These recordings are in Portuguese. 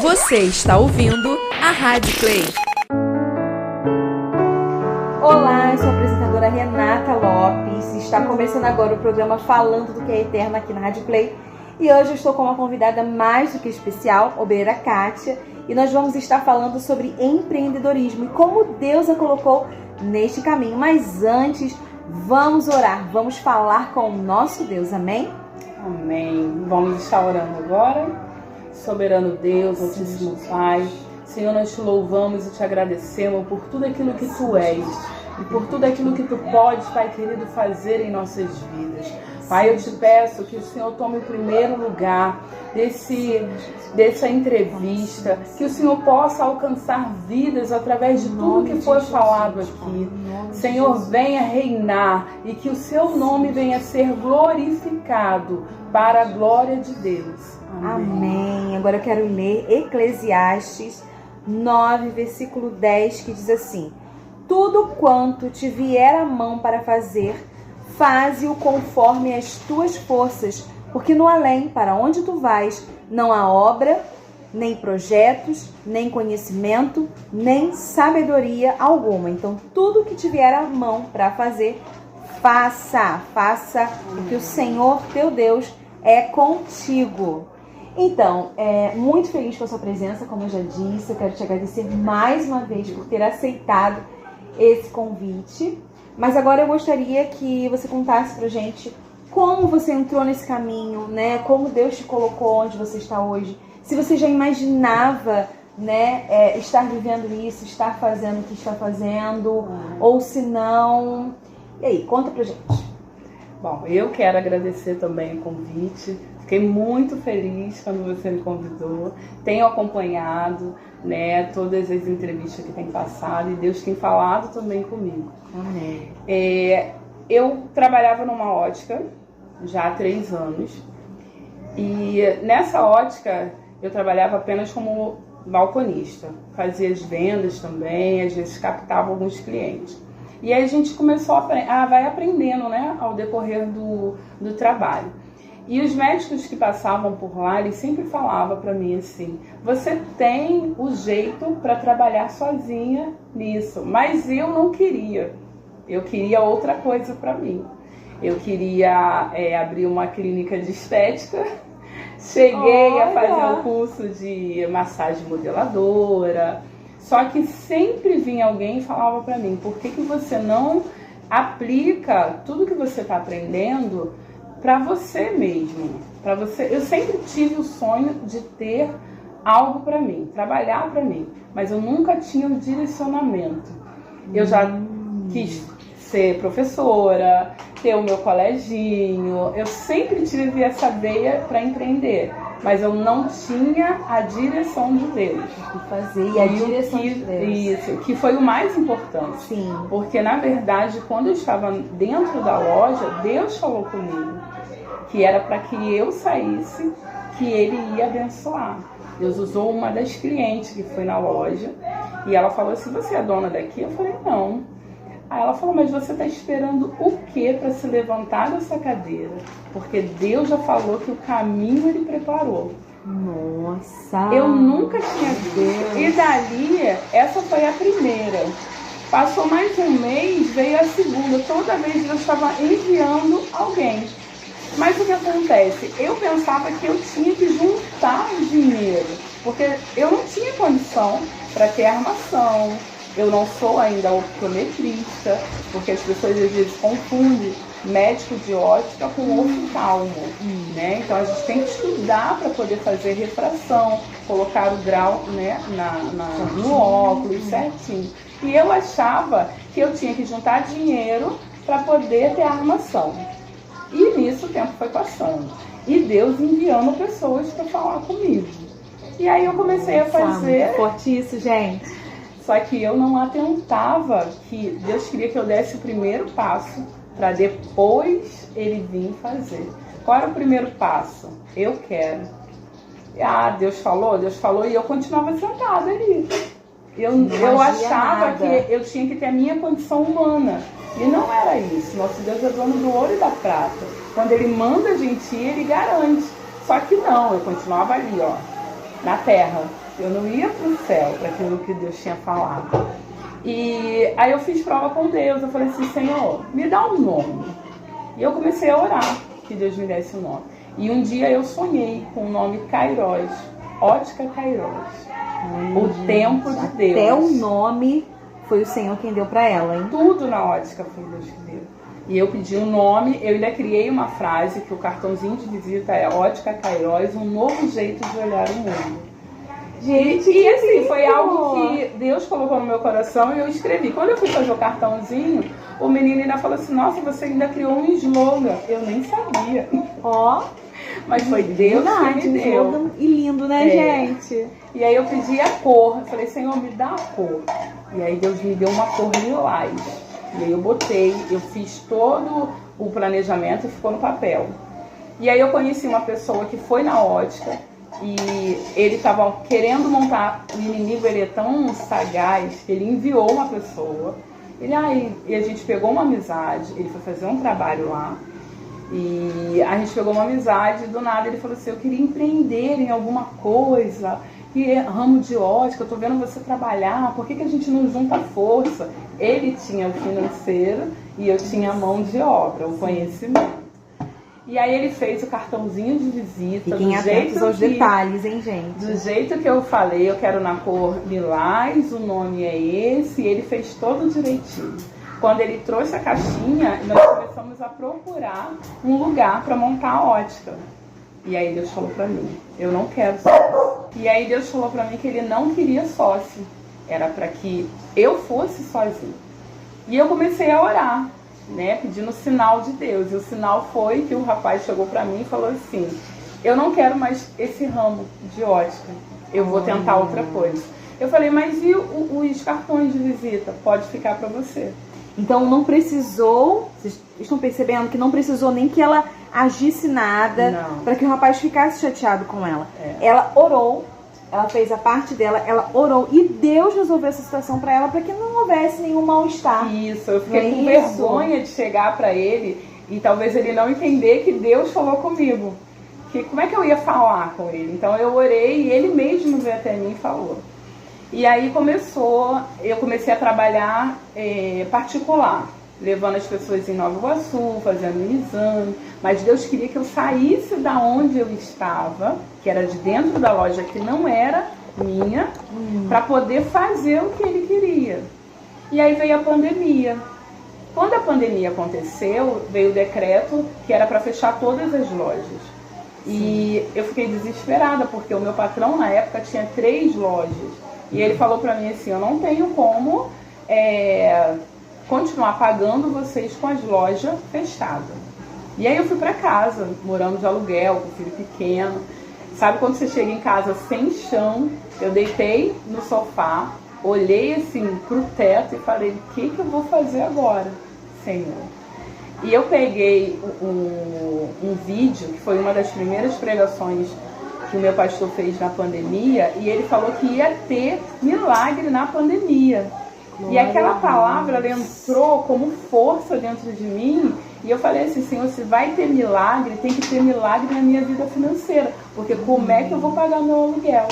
Você está ouvindo a Rádio Play. Olá, eu sou a apresentadora Renata Lopes. Está começando agora o programa Falando do que é Eterno aqui na Rádio Play. E hoje eu estou com uma convidada mais do que especial, obreira Kátia. E nós vamos estar falando sobre empreendedorismo e como Deus a colocou neste caminho. Mas antes, vamos orar, vamos falar com o nosso Deus, amém? Amém. Vamos estar orando agora. Soberano Deus, Altíssimo Pai, Senhor, nós te louvamos e te agradecemos por tudo aquilo que Tu és e por tudo aquilo que Tu podes, Pai querido, fazer em nossas vidas. Pai, eu te peço que o Senhor tome o primeiro lugar dessa entrevista, que o Senhor possa alcançar vidas através de tudo que foi falado aqui. Senhor, venha reinar e que o seu nome venha ser glorificado para a glória de Deus. Amém. Agora eu quero ler Eclesiastes 9, versículo 10, que diz assim: tudo quanto te vier à mão para fazer, faze-o conforme as tuas forças, porque no além, para onde tu vais, não há obra, nem projetos, nem conhecimento, nem sabedoria alguma. Então, tudo que te vier à mão para fazer, faça, porque o Senhor teu Deus é contigo. Então, muito feliz com a sua presença, como eu já disse. Eu quero te agradecer mais uma vez por ter aceitado esse convite. Mas agora eu gostaria que você contasse pra gente como você entrou nesse caminho, né? Como Deus te colocou onde você está hoje. Se você já imaginava, né, estar vivendo isso, estar fazendo o que está fazendo, ou se não. E aí, conta pra gente. Bom, eu quero agradecer também o convite. Fiquei muito feliz quando você me convidou. Tenho acompanhado, né, todas as entrevistas que tem passado e Deus tem falado também comigo. Amém. Eu trabalhava numa ótica já há 3 anos e nessa ótica eu trabalhava apenas como balconista. Fazia as vendas também, às vezes captava alguns clientes. E aí a gente começou vai aprendendo, né, ao decorrer do trabalho. E os médicos que passavam por lá, eles sempre falavam para mim assim: você tem o jeito para trabalhar sozinha nisso. Mas eu não queria. Eu queria outra coisa para mim. Eu queria abrir uma clínica de estética. Cheguei a fazer o curso de massagem modeladora. Só que sempre vinha alguém e falava para mim: por que você não aplica tudo que você está aprendendo para você mesmo, para você? Eu sempre tive o sonho de ter algo para mim, trabalhar para mim, mas eu nunca tinha um direcionamento. Eu já quis ser professora, ter o meu coleginho, eu sempre tive essa veia para empreender, mas eu não tinha a direção de Deus. E a direção de Deus. Isso, que foi o mais importante. Sim. Porque, na verdade, quando eu estava dentro da loja, Deus falou comigo que era para que eu saísse, que Ele ia abençoar. Deus usou uma das clientes que foi na loja e ela falou assim: você é dona daqui? Eu falei: não. Aí ela falou: mas você está esperando o que para se levantar dessa cadeira? Porque Deus já falou que o caminho Ele preparou. Nossa! Eu nunca tinha visto. E dali, essa foi a primeira. Passou mais um mês, veio a segunda. Toda vez eu estava enviando alguém. Mas o que acontece? Eu pensava que eu tinha que juntar dinheiro, porque eu não tinha condição para ter armação. Eu não sou ainda optometrista, porque as pessoas às vezes confundem médico de ótica com oftalmo, né? Então a gente tem que estudar para poder fazer refração, colocar o grau, né, no óculos certinho. E eu achava que eu tinha que juntar dinheiro para poder ter armação. E nisso o tempo foi passando. E Deus enviando pessoas para falar comigo. E aí eu comecei a fazer. Muito forte isso, gente. Só que eu não atentava que Deus queria que eu desse o primeiro passo para depois Ele vir fazer. Qual era o primeiro passo? Eu quero. Deus falou e eu continuava sentada ali. Eu achava que eu tinha que ter a minha condição humana. E não era isso. Nosso Deus é dono do ouro e da prata. Quando Ele manda a gente ir, Ele garante. Só que não, eu continuava ali, na terra. Eu não ia para o céu, para aquilo que Deus tinha falado. E aí eu fiz prova com Deus. Eu falei assim, Senhor, me dá um nome. E eu comecei a orar que Deus me desse um nome. E um dia eu sonhei com o nome Kairos, Ótica Kairos. O tempo de Deus. Até o nome foi o Senhor quem deu para ela, hein? Tudo na ótica foi Deus que deu. E eu pedi um nome, eu ainda criei uma frase que o cartãozinho de visita é Ótica Kairos, um novo jeito de olhar o mundo. Gente, e assim, foi algo que Deus colocou no meu coração e eu escrevi. Quando eu fui fazer o cartãozinho, o menino ainda falou assim, nossa, você ainda criou um slogan. Eu nem sabia. Ó, mas foi Deus que me deu. Slogan e lindo, né, gente? E aí eu pedi a cor, eu falei, Senhor, me dá a cor. E aí Deus me deu uma cor lilás. E aí eu botei, eu fiz todo o planejamento e ficou no papel. E aí eu conheci uma pessoa que foi na ótica e ele estava querendo montar, o inimigo ele é tão sagaz que ele enviou uma pessoa. E a gente pegou uma amizade, ele foi fazer um trabalho lá. E a gente pegou uma amizade e do nada ele falou assim, eu queria empreender em alguma coisa, que é ramo de ótica, eu tô vendo você trabalhar, por que a gente não junta força? Ele tinha o financeiro e eu tinha a mão de obra, o conhecimento. E aí ele fez o cartãozinho de visita. Fiquem atentos aos detalhes, hein, gente? Do jeito que eu falei, eu quero na cor lilás, o nome é esse, e ele fez todo direitinho. Quando ele trouxe a caixinha, nós começamos a procurar um lugar para montar a ótica. E aí Deus falou para mim, eu não quero sócio. E aí Deus falou para mim que ele não queria sócio. Era para que eu fosse sozinho. E eu comecei a orar, né, pedindo o sinal de Deus. E o sinal foi que o rapaz chegou para mim e falou assim, eu não quero mais esse ramo de ótica, eu vou tentar outra coisa. Eu falei, mas e os cartões de visita? Pode ficar para você. Então não precisou, vocês estão percebendo que não precisou nem que ela agisse nada para que o rapaz ficasse chateado com ela. Ela orou, ela fez a parte dela, ela orou e Deus resolveu essa situação para ela para que não houvesse nenhum mal-estar. Isso, eu fiquei com vergonha de chegar para ele e talvez ele não entender que Deus falou comigo. Que como é que eu ia falar com ele? Então eu orei e ele mesmo veio até mim e falou. E aí eu comecei a trabalhar particular, levando as pessoas em Nova Iguaçu, fazendo um exame. Mas Deus queria que eu saísse da onde eu estava, que era de dentro da loja, que não era minha, para poder fazer o que Ele queria. E aí veio a pandemia. Quando a pandemia aconteceu, veio o decreto que era para fechar todas as lojas. E eu fiquei desesperada, porque o meu patrão na época tinha 3 lojas. E ele falou pra mim assim, eu não tenho como continuar pagando vocês com as lojas fechadas. E aí eu fui pra casa, morando de aluguel, com filho pequeno. Sabe quando você chega em casa sem chão? Eu deitei no sofá, olhei assim pro teto e falei, o que eu vou fazer agora, Senhor? E eu peguei um vídeo, que foi uma das primeiras pregações que o meu pastor fez na pandemia, e ele falou que ia ter milagre na pandemia. E aquela palavra ela entrou como força dentro de mim, e eu falei assim, Senhor, se vai ter milagre, tem que ter milagre na minha vida financeira, porque como é que eu vou pagar meu aluguel?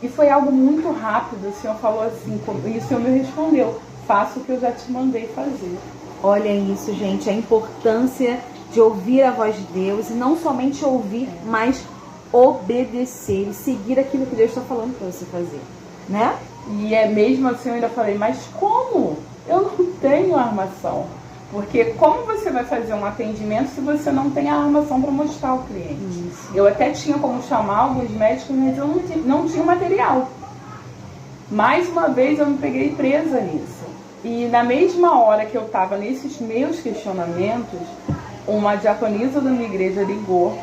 E foi algo muito rápido, o Senhor falou assim, e o Senhor me respondeu, faça o que eu já te mandei fazer. Olha isso, gente, a importância de ouvir a voz de Deus, e não somente ouvir, mas obedecer e seguir aquilo que Deus está falando para você fazer, né? E mesmo assim eu ainda falei, mas como? Eu não tenho armação. Porque como você vai fazer um atendimento se você não tem a armação para mostrar ao cliente? Isso. Eu até tinha como chamar alguns médicos, mas eu não tinha material. Mais uma vez eu me peguei presa nisso. E na mesma hora que eu estava nesses meus questionamentos, uma diaconisa da minha igreja ligou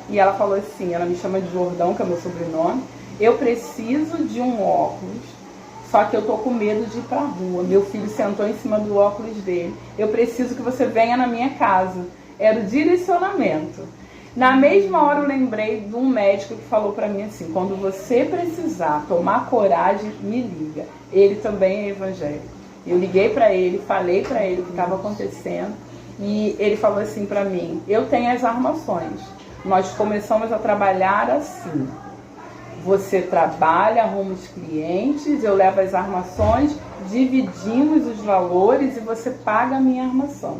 e ela falou assim, ela me chama de Jordão, que é meu sobrenome, eu preciso de um óculos, só que eu tô com medo de ir pra rua. Meu filho sentou em cima do óculos dele. Eu preciso que você venha na minha casa. Era o direcionamento. Na mesma hora eu lembrei de um médico que falou pra mim assim, quando você precisar tomar coragem, me liga. Ele também é evangélico. Eu liguei pra ele, falei pra ele o que estava acontecendo e ele falou assim pra mim, eu tenho as armações. Nós começamos a trabalhar assim. Você trabalha, arruma os clientes, eu levo as armações, dividimos os valores e você paga a minha armação.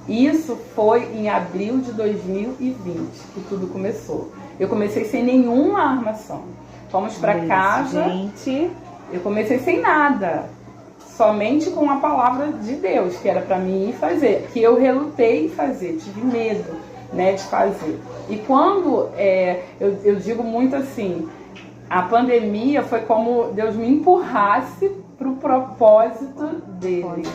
Isso foi em abril de 2020 que tudo começou. Eu comecei sem nenhuma armação. Fomos para casa, eu comecei sem nada. Somente com a palavra de Deus, que era para mim ir fazer. Que eu relutei em fazer, tive medo, né, de fazer. E quando, eu digo muito assim, a pandemia foi como Deus me empurrasse para o propósito dele.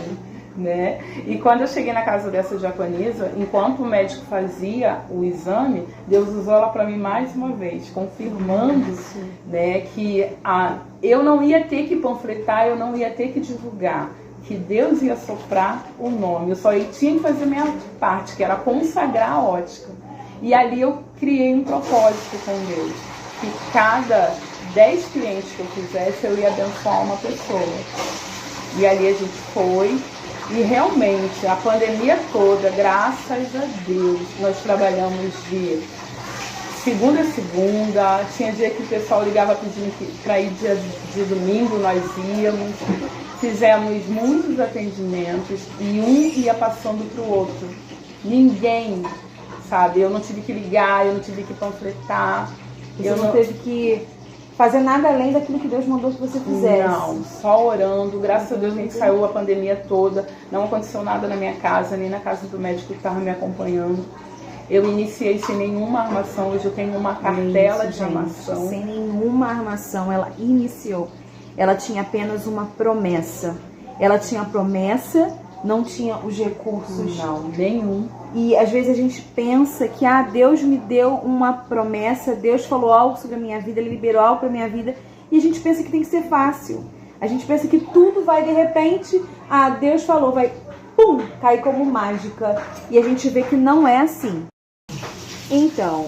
Né? E quando eu cheguei na casa dessa diaconisa, enquanto o médico fazia o exame, Deus usou ela para mim mais uma vez, confirmando, né, que eu não ia ter que panfletar, eu não ia ter que divulgar, que Deus ia soprar o nome. Eu só tinha que fazer a minha parte, que era consagrar a ótica. E ali eu criei um propósito com Deus, que cada 10 clientes que eu fizesse, eu ia abençoar uma pessoa. E ali a gente foi. E realmente, a pandemia toda, graças a Deus, nós trabalhamos de segunda a segunda. Tinha dia que o pessoal ligava pedindo para ir dia de domingo, nós íamos. Fizemos muitos atendimentos e um ia passando para o outro. Ninguém, sabe? Eu não tive que ligar, eu não tive que panfletar. Você não teve que fazer nada além daquilo que Deus mandou que você fizesse. Não, só orando. Graças a Deus a gente saiu a pandemia toda. Não aconteceu nada na minha casa, nem na casa do médico que estava me acompanhando. Eu iniciei sem nenhuma armação. Hoje eu tenho uma cartela de armação. Sem nenhuma armação, ela iniciou. Ela tinha apenas uma promessa. Ela tinha a promessa, não tinha os recursos. Não, nenhum. E às vezes a gente pensa que Deus me deu uma promessa, Deus falou algo sobre a minha vida, Ele liberou algo para a minha vida, e a gente pensa que tem que ser fácil. A gente pensa que tudo vai de repente, Deus falou, vai pum, cair como mágica. E a gente vê que não é assim. Então,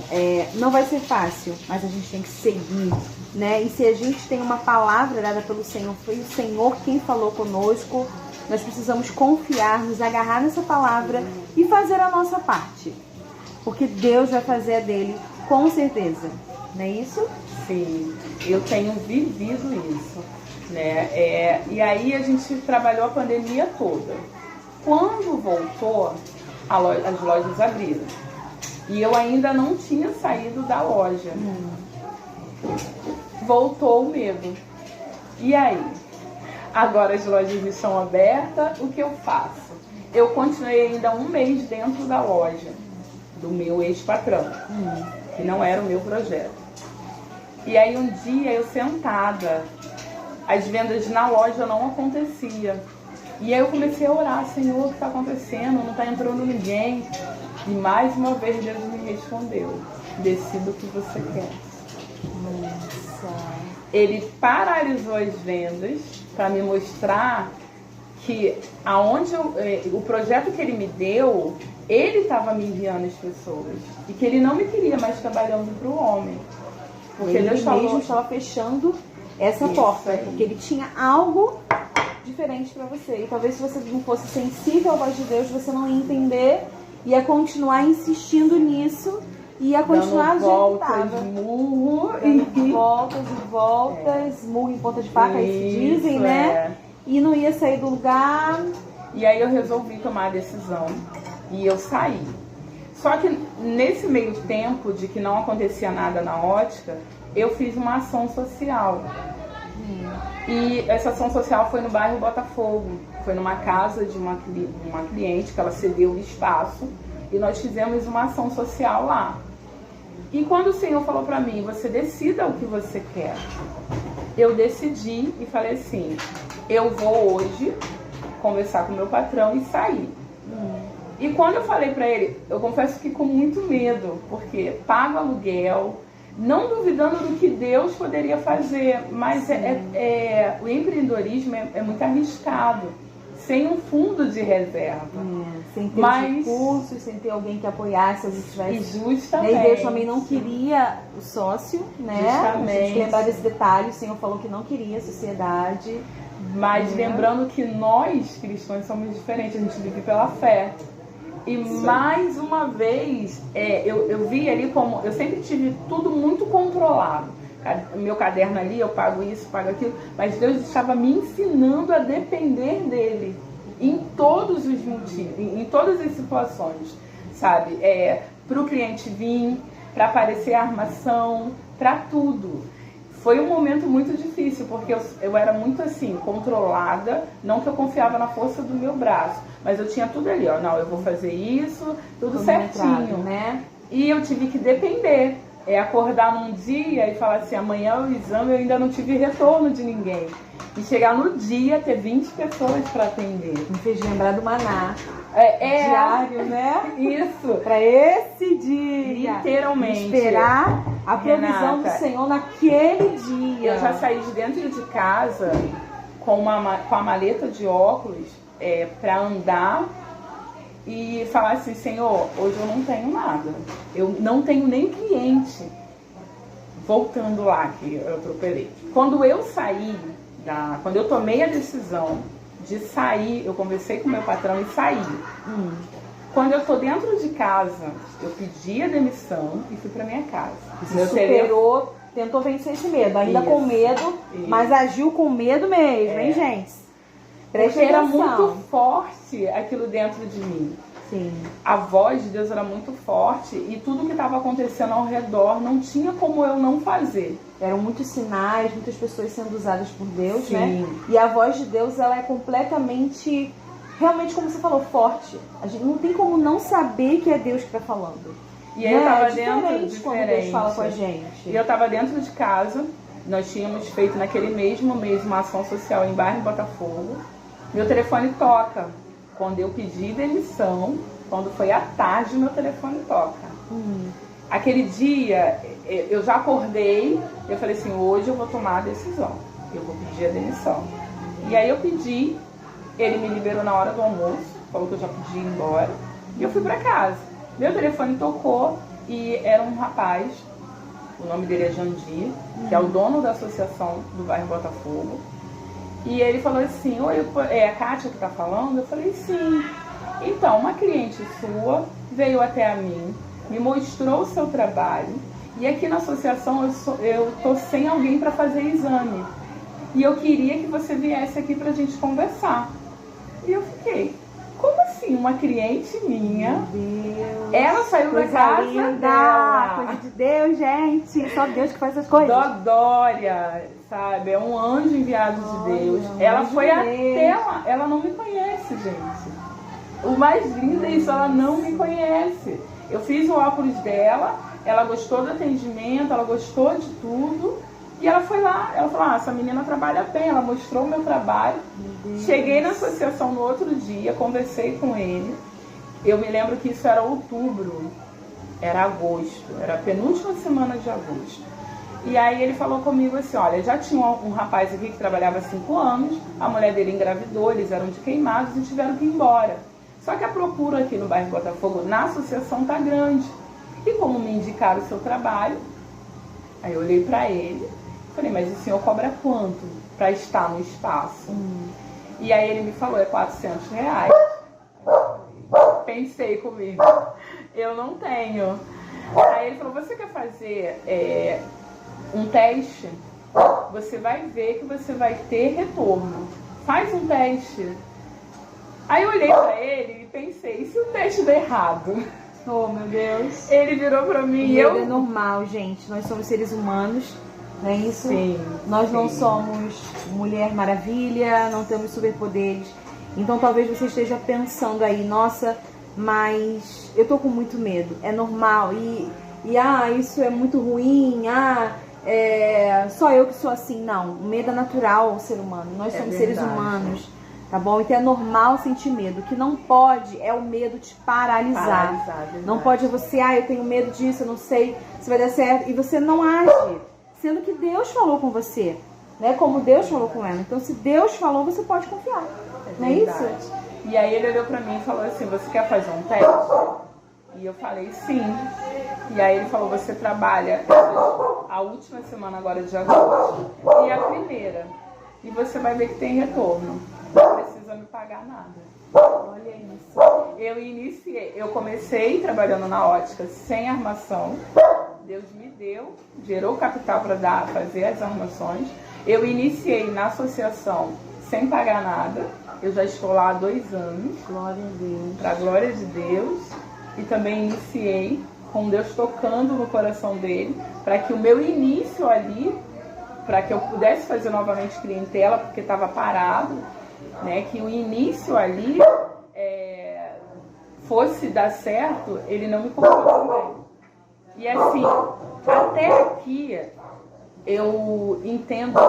não vai ser fácil, mas a gente tem que seguir, né? E se a gente tem uma palavra dada pelo Senhor, foi o Senhor quem falou conosco, nós precisamos confiar, nos agarrar nessa palavra e fazer a nossa parte. Porque Deus vai fazer a dele, com certeza. Não é isso? Sim, eu tenho vivido isso, né? E aí a gente trabalhou a pandemia toda. Quando voltou, as lojas abriram. E eu ainda não tinha saído da loja. Voltou o medo. E aí? Agora as lojas estão abertas, o que eu faço? Eu continuei ainda um mês dentro da loja do meu ex-patrão, que não era o meu projeto. E aí um dia eu sentada, as vendas na loja não aconteciam. E aí eu comecei a orar, Senhor, o que está acontecendo? Não está entrando ninguém. E mais uma vez Deus me respondeu, decida o que você quer. Nossa. Ele paralisou as vendas para me mostrar que o projeto que ele me deu, ele estava me enviando as pessoas. E que ele não me queria mais trabalhando para o homem. Porque ele Deus mesmo estava fechando essa porta. Porque ele tinha algo diferente para você. E talvez se você não fosse sensível à voz de Deus, você não ia entender, ia continuar insistindo nisso. Ia continuar dando voltas, murro, voltas e voltas, murro em ponta de faca, aí se dizem, né? E não ia sair do lugar. E aí eu resolvi tomar a decisão e eu saí. Só que nesse meio tempo de que não acontecia nada na ótica, eu fiz uma ação social. E essa ação social foi no bairro Botafogo. Foi numa casa de uma cliente que ela cedeu o espaço e nós fizemos uma ação social lá. E quando o Senhor falou para mim, você decida o que você quer, eu decidi e falei assim, eu vou hoje conversar com o meu patrão e sair. E quando eu falei para ele, eu confesso que com muito medo, porque pago aluguel, não duvidando do que Deus poderia fazer, mas o empreendedorismo é muito arriscado, sem um fundo de reserva. Sem ter recursos, sem ter alguém que apoiasse, se tivesse. Justamente. E Deus também não queria o sócio, né? Justamente. A gente lembrar desse detalhe, o Senhor falou que não queria a sociedade. Mas lembrando que nós, cristãos, somos diferentes, a gente vive pela fé. E mais uma vez, eu vi ali como... Eu sempre tive tudo muito controlado. meu caderno ali, eu pago isso, pago aquilo. Mas Deus estava me ensinando a depender dele em todos os motivos, em todas as situações, sabe? Para o cliente vir, para aparecer a armação, para tudo. Foi um momento muito difícil, porque eu era muito assim, controlada, não que eu confiava na força do meu braço, mas eu tinha tudo ali, ó, não, eu vou fazer isso, tudo certinho, né? E eu tive que depender, acordar num dia e falar assim, amanhã é o exame, eu ainda não tive retorno de ninguém. E chegar no dia, ter 20 pessoas para atender. Me fez lembrar do maná. Diário, né? Isso. Para esse dia. Literalmente. Esperar a provisão Renata, do Senhor naquele dia. Eu já saí de dentro de casa com a maleta de óculos para andar e falar assim, Senhor, hoje eu não tenho nada. Eu não tenho nem cliente. Voltando lá que eu atropelei. Quando eu saí, quando eu tomei a decisão de sair, eu conversei com meu patrão e saí. Quando eu tô dentro de casa, eu pedi a demissão e fui pra minha casa. Você superou, tentou vencer esse medo, ainda com medo, mas agiu com medo mesmo, hein, gente? Porque era muito forte aquilo dentro de mim. Sim. A voz de Deus era muito forte e tudo que estava acontecendo ao redor não tinha como eu não fazer. Eram muitos sinais, muitas pessoas sendo usadas por Deus, Sim. né? E a voz de Deus, ela é completamente, realmente, como você falou, forte. A gente não tem como não saber que é Deus que está falando. E aí eu tava diferente quando Deus fala com a gente. E eu tava dentro de casa, nós tínhamos feito naquele mesmo mês uma ação social em bairro Botafogo. Meu telefone toca. Quando eu pedi demissão, quando foi à tarde, meu telefone toca. Aquele dia, eu já acordei, eu falei assim, hoje eu vou tomar a decisão, eu vou pedir a demissão. E aí eu pedi, ele me liberou na hora do almoço, falou que eu já podia ir embora, e eu fui pra casa. Meu telefone tocou e era um rapaz, o nome dele é Jandir, que é o dono da associação do bairro Botafogo. E ele falou assim, oi, é a Kátia que tá falando? Eu falei, sim. Então, uma cliente sua veio até a mim, me mostrou o seu trabalho, e aqui na associação eu tô sem alguém para fazer exame. E eu queria que você viesse aqui pra gente conversar. E eu fiquei, como assim? Uma cliente minha, ela saiu da casa dela. Coisa de Deus, gente. Só Deus que faz essas coisas. Dodória, sabe? É um anjo enviado de Deus. Ela foi até lá. Ela não me conhece, gente. O mais lindo é isso, ela não me conhece. Eu fiz o óculos dela, ela gostou do atendimento, ela gostou de tudo. E ela foi lá, ela falou, essa menina trabalha bem, ela mostrou o meu trabalho. Cheguei na associação no outro dia, conversei com ele. Eu me lembro que isso era outubro, era agosto, era a penúltima semana de agosto. E aí ele falou comigo assim, olha, já tinha um rapaz aqui que trabalhava há 5 anos, a mulher dele engravidou, eles eram de Queimados e tiveram que ir embora. Só que a procura aqui no bairro Botafogo, na associação, tá grande. E como me indicaram o seu trabalho, aí eu olhei pra ele, falei, mas o senhor cobra quanto para estar no espaço? E aí ele me falou, é R$400. Pensei comigo, eu não tenho. Aí ele falou, você quer fazer um teste? Você vai ver que você vai ter retorno. Faz um teste. Aí eu olhei para ele e pensei, e se o teste der errado? Oh, meu Deus. Ele virou para mim e é normal, gente. Nós somos seres humanos. Não é isso? Sim, Nós não somos Mulher Maravilha, não temos superpoderes. Então talvez você esteja pensando aí, nossa, mas eu tô com muito medo. É normal. Isso é muito ruim. Só eu que sou assim. Não, o medo é natural ao ser humano. Nós somos seres humanos. Tá bom? Então é normal sentir medo. O que não pode é o medo te paralisar. Não pode você, eu tenho medo disso, eu não sei se vai dar certo. E você não age. Sendo que Deus falou com você, né? Como Deus falou com ela. Então, se Deus falou, você pode confiar. Não é isso? E aí ele olhou pra mim e falou assim, você quer fazer um teste? E eu falei, sim. E aí ele falou, você trabalha a última semana agora de agosto e a primeira. E você vai ver que tem retorno. Não precisa me pagar nada. Olha isso. Eu comecei trabalhando na ótica sem armação. Deus me deu, gerou capital para fazer as armações. Eu iniciei na associação sem pagar nada. Eu já estou lá há 2 anos. Glória a Deus. Para a glória de Deus. E também iniciei com Deus tocando no coração dele, para que o meu início ali, para que eu pudesse fazer novamente clientela, porque estava parado, né? Que o início ali fosse dar certo, ele não me contou também. E assim, até aqui eu entendo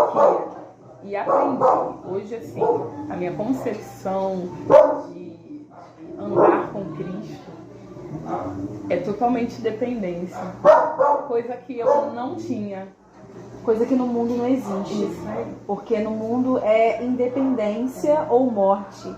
que, e aprendi, hoje assim, a minha concepção de andar com Cristo é totalmente dependência. Coisa que eu não tinha. Coisa que no mundo não existe. Isso aí. Porque no mundo é independência ou morte.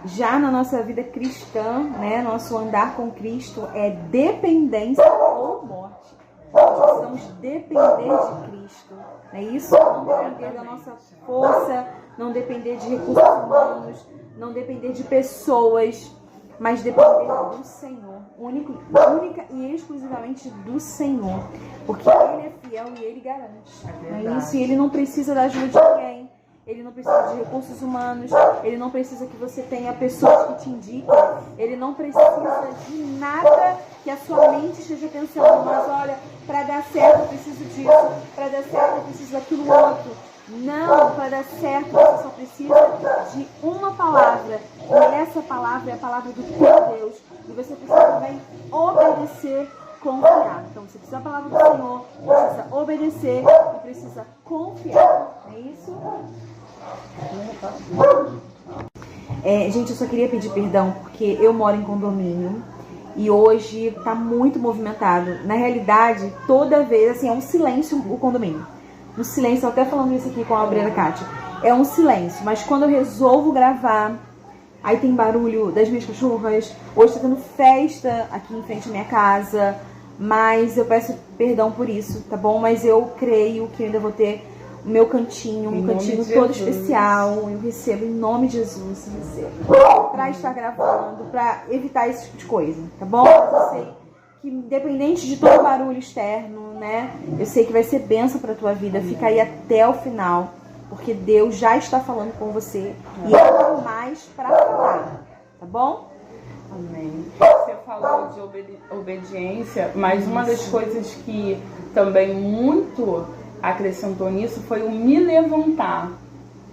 Já na nossa vida cristã, né, nosso andar com Cristo é dependência ou morte. Nós precisamos depender de Cristo. Não é isso? Não depender da nossa força, não depender de recursos humanos, não depender de pessoas, mas depender do Senhor. Única e exclusivamente do Senhor. Porque Ele é fiel e Ele garante. Não é isso? E Ele não precisa da ajuda de ninguém. Ele não precisa de recursos humanos. Ele não precisa que você tenha pessoas que te indiquem. Ele não precisa de nada que a sua mente esteja pensando. Mas olha, para dar certo eu preciso disso. Para dar certo eu preciso daquilo outro. Não, para dar certo você só precisa de uma palavra. E essa palavra é a palavra do teu Deus. E você precisa também obedecer, confiar. Então você precisa da palavra do Senhor, precisa obedecer e precisa confiar. É isso? Gente, eu só queria pedir perdão porque eu moro em condomínio e hoje tá muito movimentado. Na realidade, toda vez, assim, é um silêncio o condomínio. Um silêncio, eu até falando isso aqui com a obreira Kátia. É um silêncio, mas quando eu resolvo gravar, aí tem barulho das minhas cachorras. Hoje tá tendo festa aqui em frente à minha casa, mas eu peço perdão por isso, tá bom? Mas eu creio que eu ainda vou ter o meu cantinho, um cantinho todo especial. Eu recebo em nome de Jesus, pra estar gravando, pra evitar esse tipo de coisa, tá bom? Eu sei que independente de todo barulho externo, né? Eu sei que vai ser bênção pra tua vida. Fica aí até o final, porque Deus já está falando com você e há mais pra falar, tá bom? Amém. Você falou de obediência, mas uma das coisas que também muito acrescentou nisso foi o me levantar,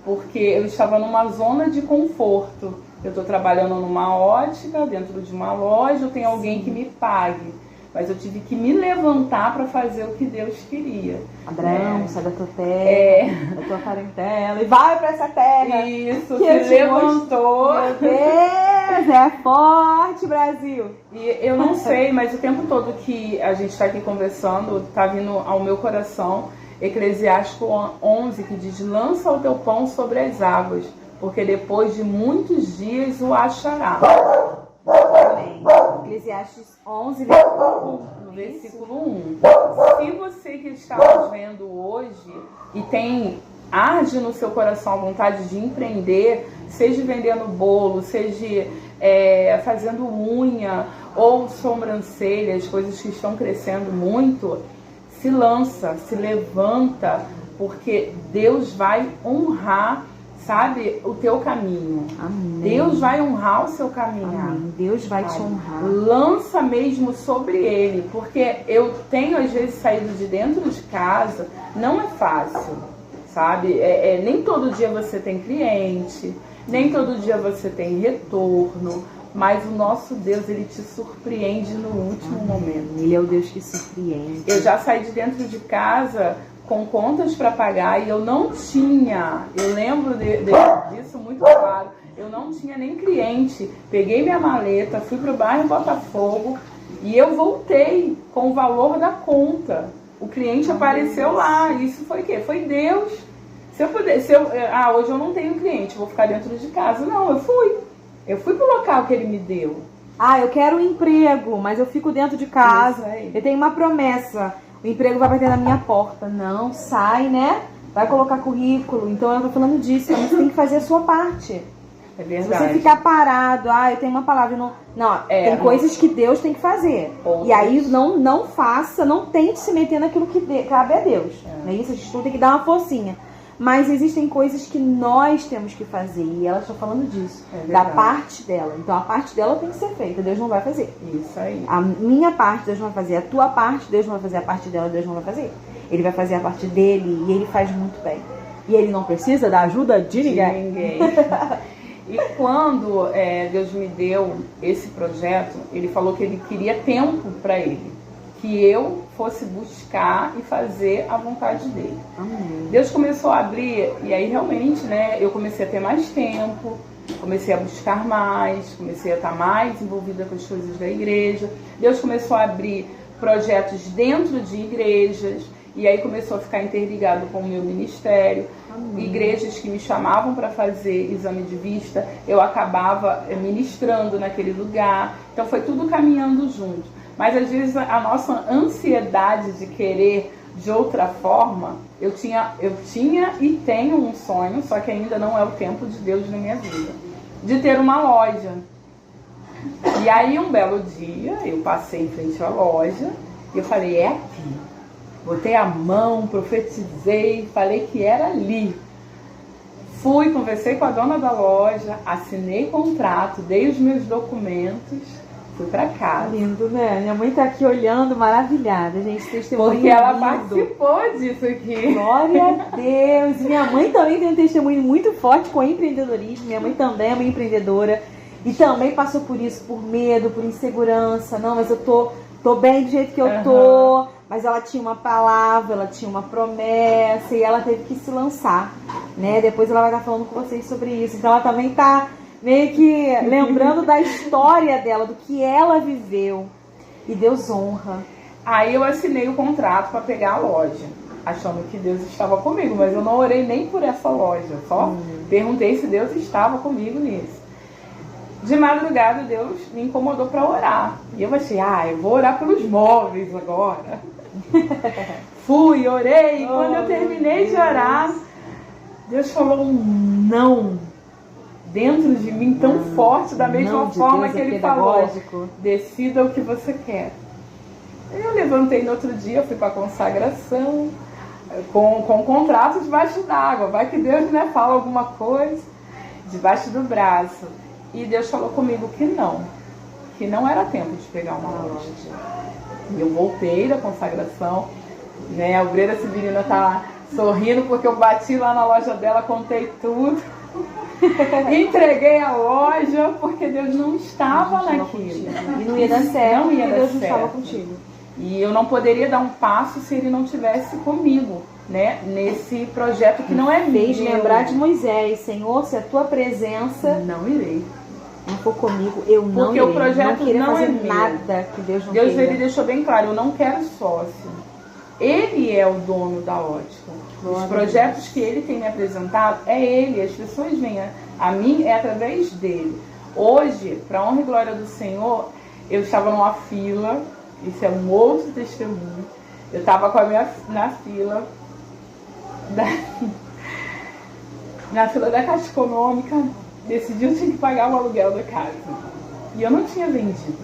porque eu estava numa zona de conforto. Eu estou trabalhando numa ótica, dentro de uma loja, eu tenho alguém que me pague, mas eu tive que me levantar para fazer o que Deus queria. Abraão, sai da tua terra, da tua parentela e vai para essa terra. Isso, se levantou. Meu Deus, é forte, Brasil. E eu não sei, mas o tempo todo que a gente está aqui conversando, está vindo ao meu coração Eclesiástico 11, que diz: lança o teu pão sobre as águas, porque depois de muitos dias o achará. Amém. Eclesiastes 11, versículo 1. Se você que está nos vendo hoje e arde no seu coração a vontade de empreender, seja vendendo bolo, seja fazendo unha ou sobrancelhas, coisas que estão crescendo muito, se lança, se levanta, porque Deus vai honrar, sabe, o teu caminho. Amém. Deus vai honrar o seu caminho. Amém. Deus vai te honrar. Lança mesmo sobre ele, porque eu tenho às vezes saído de dentro de casa, não é fácil, sabe? Nem todo dia você tem cliente, nem todo dia você tem retorno, mas o nosso Deus, ele te surpreende no último momento. Ele é o Deus que surpreende. Eu já saí de dentro de casa com contas para pagar e eu não tinha, eu lembro disso muito claro, eu não tinha nem cliente. Peguei minha maleta, fui pro bairro Botafogo e eu voltei com o valor da conta. O cliente apareceu lá. Isso foi o quê? Foi Deus. Se eu pudesse, hoje eu não tenho cliente, vou ficar dentro de casa. Não, eu fui pro local que ele me deu. Eu quero um emprego, mas eu fico dentro de casa. Eu tenho uma promessa. O emprego vai bater na minha porta. Não, sai, né? Vai colocar currículo. Então eu tô falando disso. Você tem que fazer a sua parte. É Se verdade. você ficar parado, eu tenho uma palavra, não, tem coisas que Deus tem que fazer. Outras. E aí não faça, não tente se meter naquilo que cabe a Deus. Não é isso? A gente tem que dar uma forcinha. Mas existem coisas que nós temos que fazer. E ela está falando disso. Da parte dela. Então a parte dela tem que ser feita. Deus não vai fazer. Isso aí. A minha parte, Deus não vai fazer. A tua parte, Deus não vai fazer. A parte dela, Deus não vai fazer. Ele vai fazer a parte dele e ele faz muito bem. E ele não precisa da ajuda de ninguém. E quando Deus me deu esse projeto, ele falou que ele queria tempo para ele. Que eu fosse buscar e fazer a vontade dele. Amém. Deus começou a abrir, e aí realmente, né, eu comecei a ter mais tempo, comecei a buscar mais, comecei a estar mais envolvida com as coisas da igreja. Deus começou a abrir projetos dentro de igrejas, e aí começou a ficar interligado com o meu ministério. Amém. Igrejas que me chamavam para fazer exame de vista, eu acabava ministrando naquele lugar. Então foi tudo caminhando junto. Mas às vezes a nossa ansiedade de querer de outra forma, eu tinha e tenho um sonho, só que ainda não é o tempo de Deus na minha vida, de ter uma loja. E aí um belo dia eu passei em frente à loja e eu falei, é aqui. Botei a mão, profetizei, falei que era ali. Fui, conversei com a dona da loja, assinei contrato, dei os meus documentos, fui pra casa. Lindo, né? Minha mãe tá aqui olhando, maravilhada, gente. Testemunho porque ela lindo. participou disso aqui. Glória a Deus. Minha mãe também tem um testemunho muito forte com empreendedorismo. Minha mãe também é uma empreendedora. E também passou por isso, por medo, por insegurança. Não, mas eu tô bem do jeito que eu tô. Mas ela tinha uma palavra, ela tinha uma promessa e ela teve que se lançar, né? Depois ela vai estar falando com vocês sobre isso. Então ela também tá meio que lembrando da história dela, do que ela viveu. E Deus honra. Aí eu assinei o contrato para pegar a loja, achando que Deus estava comigo, mas eu não orei nem por essa loja, só perguntei se Deus estava comigo nisso. De madrugada Deus me incomodou para orar. E eu achei, eu vou orar pelos móveis agora. Fui, orei, e quando eu terminei de orar, Deus falou um não dentro de mim tão forte, da mesma forma que ele falou, decida o que você quer. Eu levantei no outro dia, fui para a consagração, com um contrato debaixo d'água, vai que Deus, né, fala alguma coisa, debaixo do braço. E Deus falou comigo que não era tempo de pegar uma loja. E eu voltei da consagração, né, a obreira Severina tá sorrindo porque eu bati lá na loja dela, contei tudo. Entreguei a loja porque Deus não estava naquilo. E não ia dar certo, não ia dar Deus não certo. estava contigo. E eu não poderia dar um passo se ele não estivesse comigo, né? Nesse projeto que não é meu. Fez lembrar de Moisés, Senhor, se a tua presença não irei. Não for comigo, eu não porque irei. O projeto não não fazer é meu. Nada que Deus não Deus queira. ele deixou bem claro, eu não quero sócio. Ele é o dono da ótica. Os projetos que ele tem me apresentado é ele. As pessoas vêm a mim é através dele. Hoje, para honra e glória do Senhor, eu estava numa fila. Isso é um outro testemunho. Eu estava na fila na fila da Caixa Econômica. Decidi eu tinha que pagar o aluguel da casa. E eu não tinha vendido.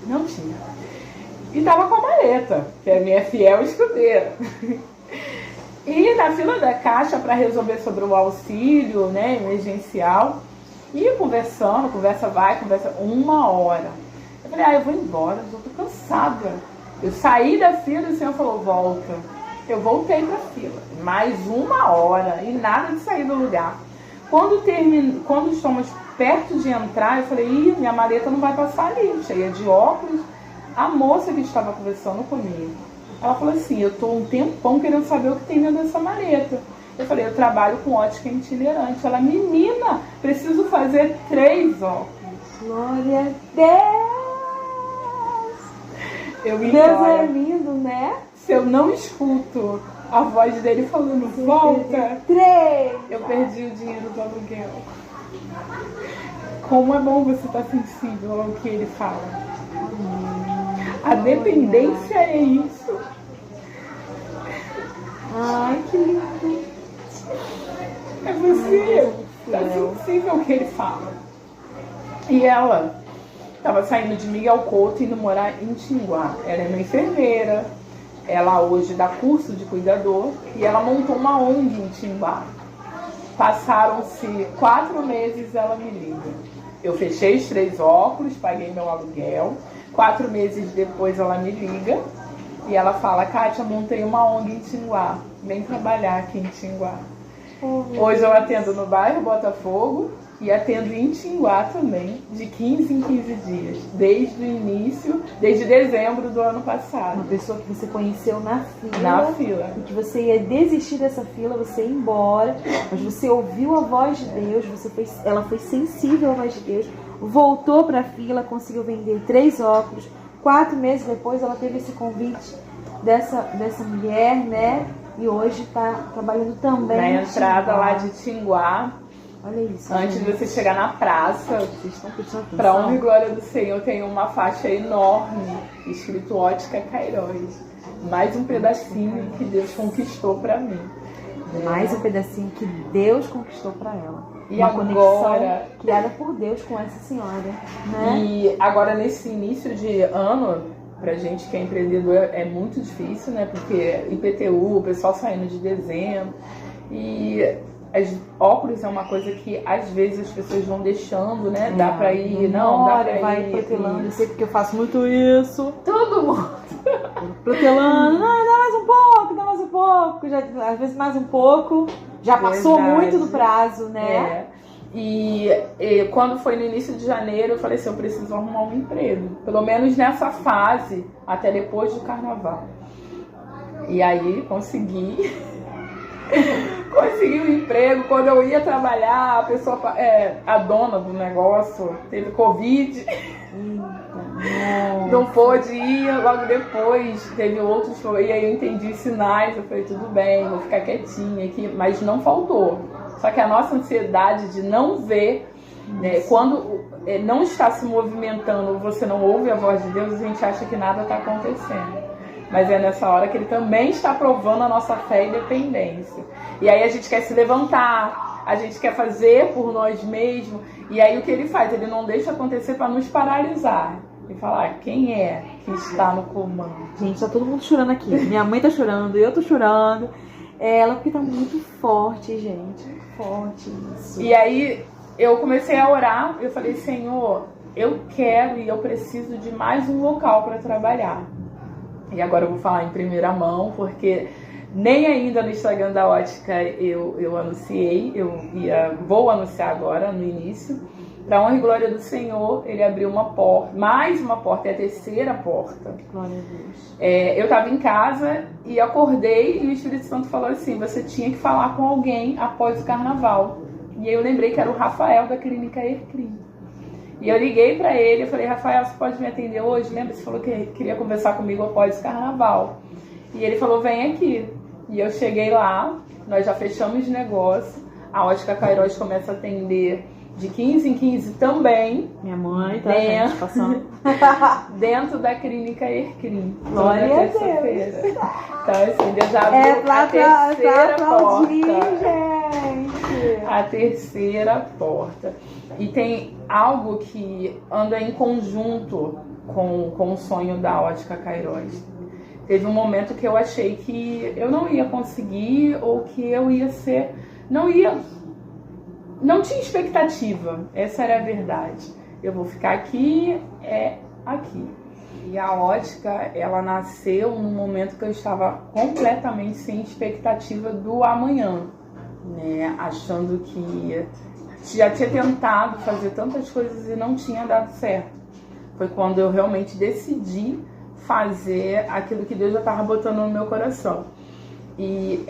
Não tinha. E tava com a maleta, que é a minha fiel escudeira. E na fila da Caixa para resolver sobre o auxílio, né, emergencial. E conversando, conversa vai, conversa 1 hora. Eu falei, eu vou embora, eu tô cansada. Eu saí da fila e o Senhor falou, volta. Eu voltei pra fila. Mais 1 hora e nada de sair do lugar. Quando estamos perto de entrar, eu falei, minha maleta não vai passar ali, cheia de óculos. A moça que estava conversando comigo, ela falou assim, eu tô um tempão querendo saber o que tem dentro dessa maleta. Eu falei, eu trabalho com ótica itinerante. Ela, menina, preciso fazer 3 óculos. Glória a Deus! Deus é lindo, né? Se eu não escuto a voz dele falando, volta, 3, eu perdi o dinheiro do aluguel. Como é bom você estar sensível ao que ele fala. A dependência é isso. Ai, que lindo. É você. tá sensível ao que ele fala. E ela estava saindo de Miguel Couto e indo morar em Tinguá. Ela é uma enfermeira, ela hoje dá curso de cuidador e ela montou uma ONG em Tinguá. Passaram-se 4 meses, ela me liga. Eu fechei os 3 óculos, paguei meu aluguel. 4 meses depois ela me liga e ela fala: Kátia, montei uma ONG em Tinguá, vem trabalhar aqui em Tinguá. Hoje eu atendo no bairro Botafogo e atendo em Tinguá também, de 15 em 15 dias, desde o início, desde dezembro do ano passado. Uma pessoa que você conheceu na fila. Na fila. E que você ia desistir dessa fila, você ia embora, mas você ouviu a voz de Deus, ela foi sensível à voz de Deus, voltou para a fila, conseguiu vender 3 óculos. 4 meses depois ela teve esse convite dessa mulher, né? E hoje está trabalhando também na entrada lá de Tinguá. Olha isso. Antes gente. de você chegar na praça, Vocês estão prestando atenção? para honra e glória do Senhor, tem uma faixa enorme, escrito Ótica Cairóis. Mais um pedacinho que Deus conquistou para mim. Mais um pedacinho que Deus conquistou para ela. E uma agora, conexão criada por Deus com essa senhora, né? E agora nesse início de ano, pra gente que é empreendedor é muito difícil, né? Porque IPTU, o pessoal saindo de dezembro. E óculos é uma coisa que às vezes as pessoas vão deixando, né? Dá pra ir, não, dá pra ir. Vai protelando, eu sei porque eu faço muito isso. Todo mundo. Protelando, não, dá mais um pouco. Já, às vezes mais um pouco. Já passou muito do prazo, né? E quando foi no início de janeiro, eu falei assim, eu preciso arrumar um emprego. Pelo menos nessa fase, até depois do carnaval. E aí consegui. Consegui um emprego. Quando eu ia trabalhar, a pessoa, a dona do negócio teve Covid. Não pôde ir, logo depois teve outros, e aí eu entendi os sinais, eu falei, tudo bem, vou ficar quietinha aqui, mas não faltou. Só que a nossa ansiedade de não ver, né, quando não está se movimentando, você não ouve a voz de Deus, a gente acha que nada está acontecendo. Mas é nessa hora que Ele também está provando a nossa fé e dependência. E aí a gente quer se levantar, a gente quer fazer por nós mesmos, e aí o que Ele faz? Ele não deixa acontecer para nos paralisar. E falar, quem é que está no comando? Gente, tá todo mundo chorando aqui. Minha mãe tá chorando, eu tô chorando. Ela, porque tá muito forte, gente. Muito forte isso. E aí eu comecei a orar. Eu falei, Senhor, eu quero e eu preciso de mais um local para trabalhar. E agora eu vou falar em primeira mão, porque nem ainda no Instagram da Ótica eu anunciei. Vou anunciar agora, no início. Para honra e glória do Senhor, Ele abriu uma porta, mais uma porta, é a 3ª porta. Glória a Deus. Eu estava em casa e acordei e o Espírito Santo falou assim, você tinha que falar com alguém após o carnaval. E aí eu lembrei que era o Rafael da Clínica Ercrim. E eu liguei para ele, eu falei, Rafael, você pode me atender hoje? Lembra? Você falou que queria conversar comigo após o carnaval. E ele falou, vem aqui. E eu cheguei lá, nós já fechamos negócio, a Ótica Cairóis começa a atender de 15 em 15 também. Minha mãe tá gente, passando. Dentro da Clínica Ercrim. Glória a Deus. Então, assim, Deus já abriu a 3ª porta. Gente. A 3ª porta. E tem algo que anda em conjunto com o sonho da Ótica Cairóis. Teve um momento que eu achei que eu não ia conseguir, ou que eu ia ser... Não tinha expectativa, essa era a verdade. Eu vou ficar aqui, aqui. E a ótica, ela nasceu num momento que eu estava completamente sem expectativa do amanhã, né? Achando que já tinha tentado fazer tantas coisas e não tinha dado certo. Foi quando eu realmente decidi fazer aquilo que Deus já estava botando no meu coração. E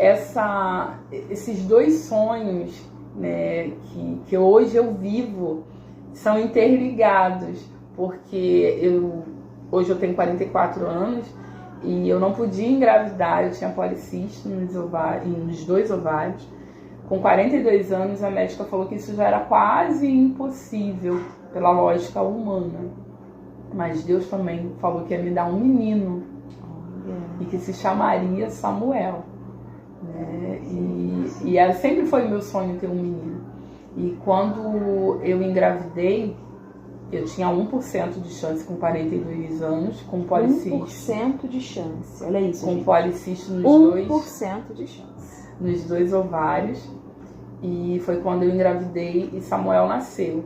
esses 2 sonhos, né, que hoje eu vivo, são interligados, porque hoje eu tenho 44 anos e eu não podia engravidar, eu tinha policisto nos 2 ovários. Com 42 anos, a médica falou que isso já era quase impossível pela lógica humana. Mas Deus também falou que ia me dar um menino e que se chamaria Samuel. Né? E sempre foi meu sonho ter um menino. E quando eu engravidei, eu tinha 1% de chance com 42 anos, com policisto. 1% de chance, olha isso, com gente. policisto nos 1% de chance. Nos 2 ovários. E foi quando eu engravidei e Samuel nasceu.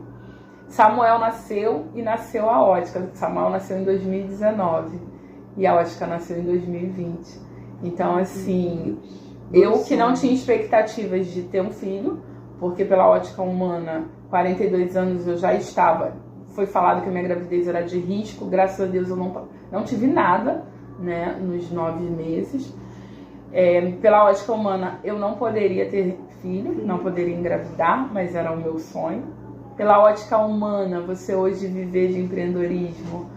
Samuel nasceu e nasceu a ótica. Samuel nasceu em 2019 e a ótica nasceu em 2020. Então, assim, eu que não tinha expectativas de ter um filho, porque pela ótica humana, 42 anos eu já estava, foi falado que a minha gravidez era de risco, graças a Deus eu não tive nada, né, nos 9 meses. Pela ótica humana eu não poderia ter filho, não poderia engravidar, mas era o meu sonho. Pela ótica humana, você hoje viver de empreendedorismo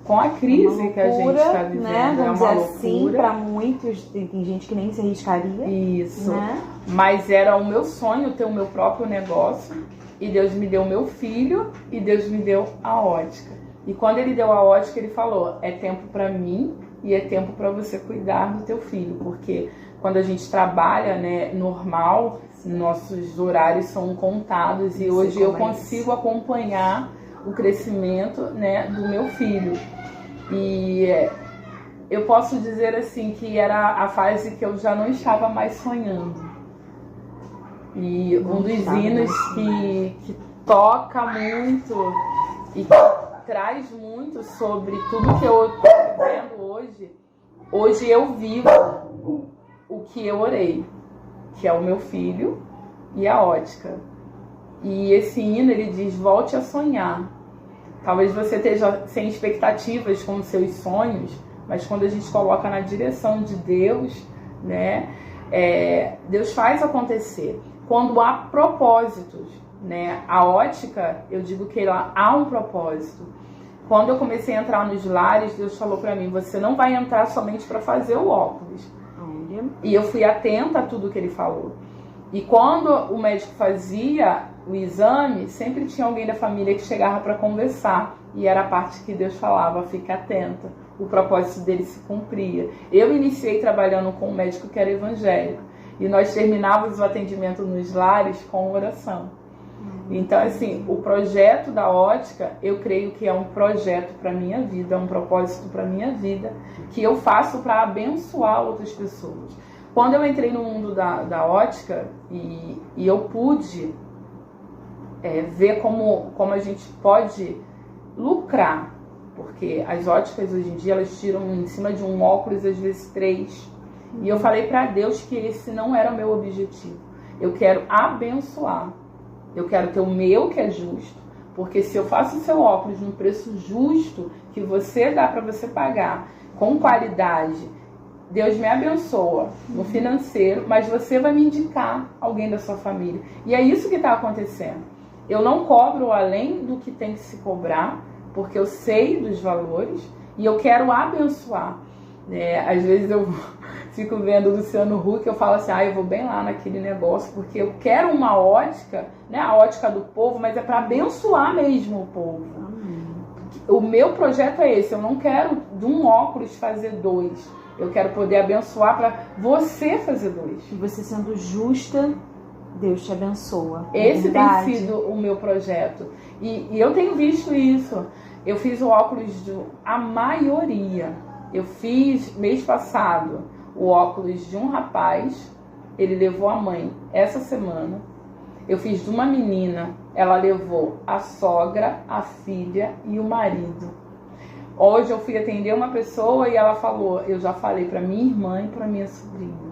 com a crise loucura, que a gente está vivendo, né? Vamos é uma dizer loucura. Assim, para muitos, tem gente que nem se arriscaria. Isso, né? Mas era o meu sonho ter o meu próprio negócio, e Deus me deu o meu filho, e Deus me deu a ótica. E quando ele deu a ótica, ele falou, é tempo para mim, e é tempo para você cuidar do teu filho, porque quando a gente trabalha, né, normal, nossos horários são contados, e hoje eu consigo acompanhar o crescimento, né, do meu filho. E eu posso dizer assim que era a fase que eu já não estava mais sonhando. E um dos hinos que toca muito e que traz muito sobre tudo que eu estou vivendo hoje. Hoje eu vivo o que eu orei, que é o meu filho e a ótica. E esse hino, ele diz, volte a sonhar. Talvez você esteja sem expectativas com os seus sonhos, mas quando a gente coloca na direção de Deus, né, Deus faz acontecer. Quando há propósitos, né, a ótica, eu digo que lá há um propósito. Quando eu comecei a entrar nos lares, Deus falou para mim, você não vai entrar somente para fazer o óculos. E eu fui atenta a tudo que ele falou. E quando o médico fazia o exame, sempre tinha alguém da família que chegava para conversar. E era a parte que Deus falava, fica atenta. O propósito dele se cumpria. Eu iniciei trabalhando com um médico que era evangélico. E nós terminávamos o atendimento nos lares com oração. Então, assim, o projeto da ótica, eu creio que é um projeto para minha vida, é um propósito para minha vida, que eu faço para abençoar outras pessoas. Quando eu entrei no mundo da ótica e eu pude ver como a gente pode lucrar, porque as óticas hoje em dia elas tiram em cima de um óculos às vezes 3. E eu falei para Deus que esse não era o meu objetivo. Eu quero abençoar. Eu quero ter o meu que é justo, porque se eu faço o seu óculos num preço justo, que você dá para você pagar, com qualidade, Deus me abençoa no financeiro, mas você vai me indicar alguém da sua família. E é isso que está acontecendo. Eu não cobro além do que tem que se cobrar, porque eu sei dos valores e eu quero abençoar. Às vezes eu fico vendo o Luciano Huck, eu falo assim, eu vou bem lá naquele negócio, porque eu quero uma ótica, né, a ótica do povo, mas é para abençoar mesmo o povo. O meu projeto é esse, eu não quero de um óculos fazer 2, eu quero poder abençoar para você fazer 2. E você sendo justa, Deus te abençoa. Esse tem sido o meu projeto. E eu tenho visto isso. Eu fiz o óculos a maioria. Eu fiz mês passado o óculos de um rapaz, ele levou a mãe essa semana. Eu fiz de uma menina, ela levou a sogra, a filha e o marido. Hoje eu fui atender uma pessoa e ela falou, eu já falei para minha irmã e para minha sobrinha.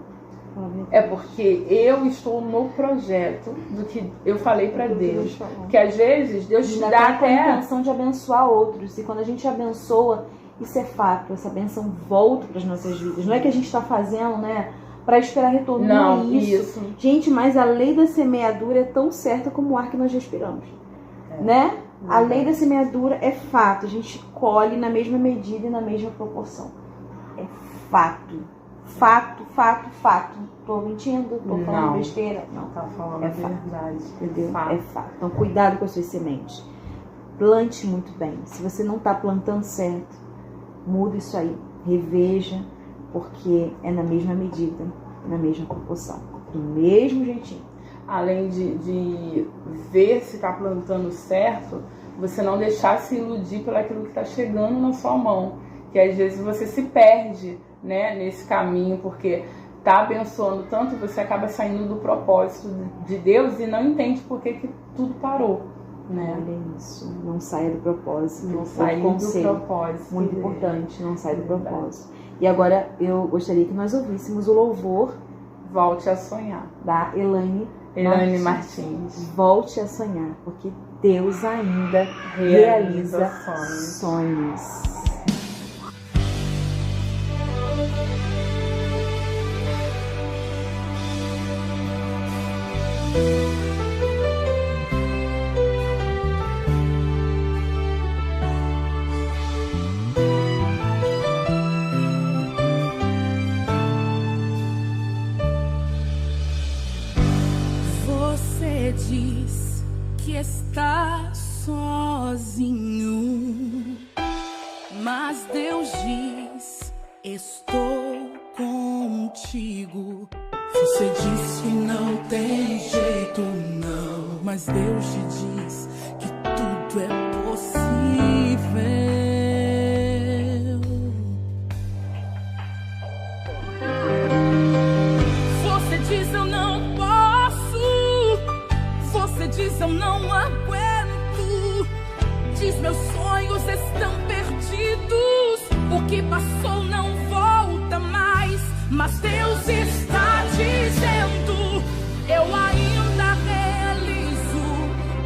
É porque eu estou no projeto do que eu falei para Deus. Porque às vezes Deus te dá até a intenção de abençoar outros. E quando a gente abençoa, isso é fato, essa bênção volta para as nossas vidas. Não é que a gente está fazendo, né, para esperar retorno. Não é isso. Gente, mas a lei da semeadura é tão certa como o ar que nós respiramos. Né? A lei da semeadura é fato. A gente colhe na mesma medida e na mesma proporção. É fato. Fato. Tô mentindo? Tô falando besteira? Não, tá falando a verdade. Entendeu? É fato. Então, cuidado com as suas sementes. Plante muito bem. Se você não tá plantando certo, muda isso aí. Reveja, porque é na mesma medida, na mesma proporção. Do mesmo jeitinho. além de ver se está plantando certo, você não deixar se iludir por aquilo que está chegando na sua mão. Que às vezes você se perde, né, nesse caminho, porque tá abençoando tanto e você acaba saindo do propósito de Deus e não entende por que tudo parou, né? Olha isso, não saia do propósito. Não saia do propósito. Muito importante, não saia do propósito. E agora eu gostaria que nós ouvíssemos o louvor Volte a Sonhar, da Elaine Martins. Volte a sonhar, porque Deus ainda realiza sonhos. Você diz que está sozinho, mas Deus diz: estou contigo. Você diz que não tem jeito, não, mas Deus te diz que tudo é possível. Você diz: eu não posso. Você diz: eu não aguento. Diz: meus sonhos estão perdidos. O que passou não volta mais. Mas Deus está dizendo: eu ainda realizo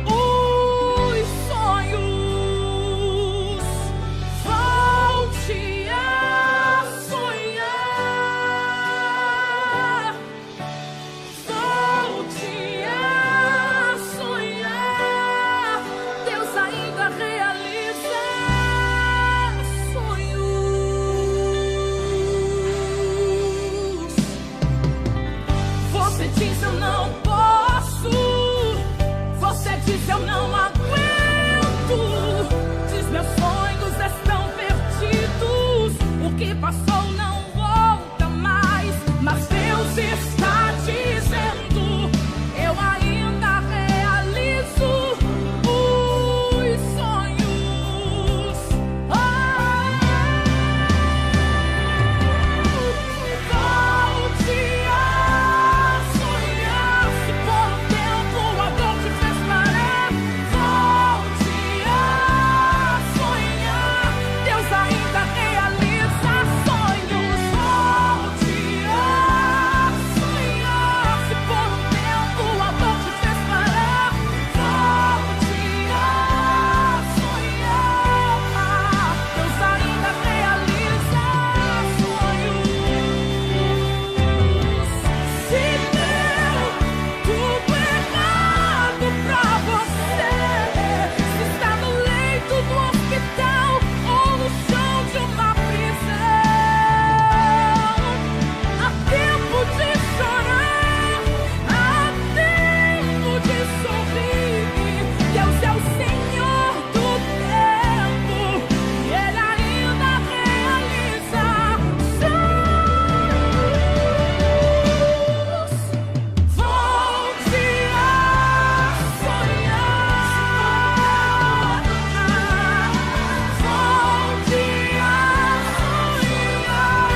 os sonhos. Volte a sonhar. Volte a sonhar. Deus ainda realiza sonhos. Você diz: eu não posso. Você diz: eu não aguento. Diz: meus sonhos estão perdidos. O que passou não volta mais. Mas Deus está dizendo: eu ainda realizo os sonhos. Volte a sonhar. Se por um tempo a dor te fez parar, volte a sonhar. Deus ainda realiza sonhos. Volte a sonhar. Se por um tempo a dor te fez parar, volte a sonhar. Deus ainda realiza sonhos. Se deu tudo errado pra você, se está no leito do hospital ou no chão de uma prisão, há tempo de chorar, há tempo de sorrir. Deus é o Senhor do tempo e Ele ainda realiza sonhos. Volte a sonhar. Volte a sonhar.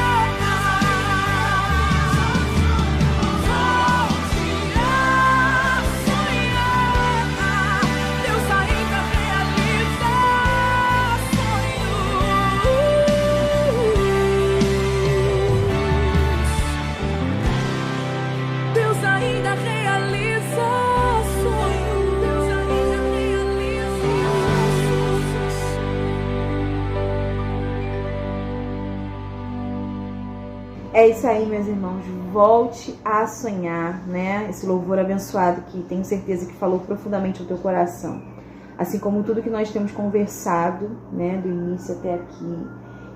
Deus ainda realiza sonhos. Deus ainda realiza sonhos. Deus ainda realiza sonhos. É isso aí, meus irmãos. Volte a sonhar, né? Esse louvor abençoado que tenho certeza que falou profundamente ao teu coração. Assim como tudo que nós temos conversado, né? Do início até aqui.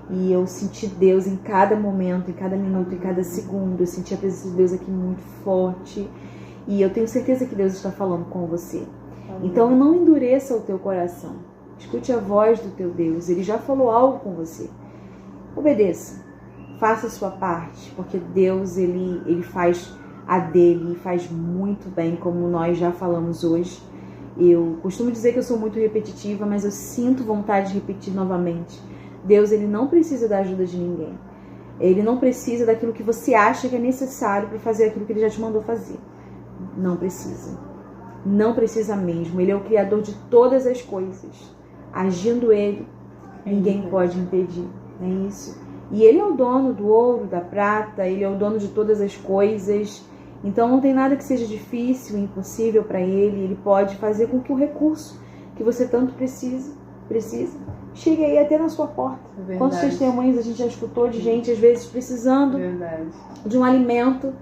E eu senti Deus em cada momento, em cada minuto, em cada segundo. Eu senti a presença de Deus aqui muito forte. E eu tenho certeza que Deus está falando com você. Então não endureça o teu coração. Escute a voz do teu Deus. Ele já falou algo com você. Obedeça. Faça a sua parte, porque Deus ele faz a dele, e faz muito bem, como nós já falamos hoje. Eu costumo dizer que eu sou muito repetitiva, mas eu sinto vontade de repetir novamente. Deus, ele não precisa da ajuda de ninguém. Ele não precisa daquilo que você acha que é necessário para fazer aquilo que ele já te mandou fazer. Não precisa. Não precisa mesmo. Ele é o criador de todas as coisas. Agindo ele, ninguém pode impedir. Não é isso? E ele é o dono do ouro, da prata, ele é o dono de todas as coisas. Então não tem nada que seja difícil, impossível para ele. Ele pode fazer com que o recurso que você tanto precisa, chegue aí até na sua porta. Verdade. Quantos testemunhos a gente já escutou de gente, às vezes, precisando de um alimento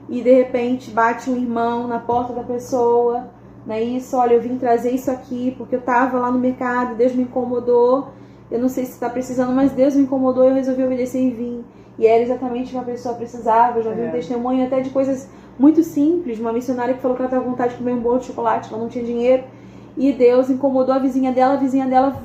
e, de repente, bate um irmão na porta da pessoa, não é isso? Olha, eu vim trazer isso aqui porque eu estava lá no mercado, Deus me incomodou, eu não sei se está precisando, mas Deus me incomodou e eu resolvi obedecer e vim. E era exatamente o que uma pessoa precisava. Eu já vi um testemunho até de coisas muito simples, uma missionária que falou que ela estava com vontade de comer um bolo de chocolate, ela não tinha dinheiro. E Deus incomodou a vizinha dela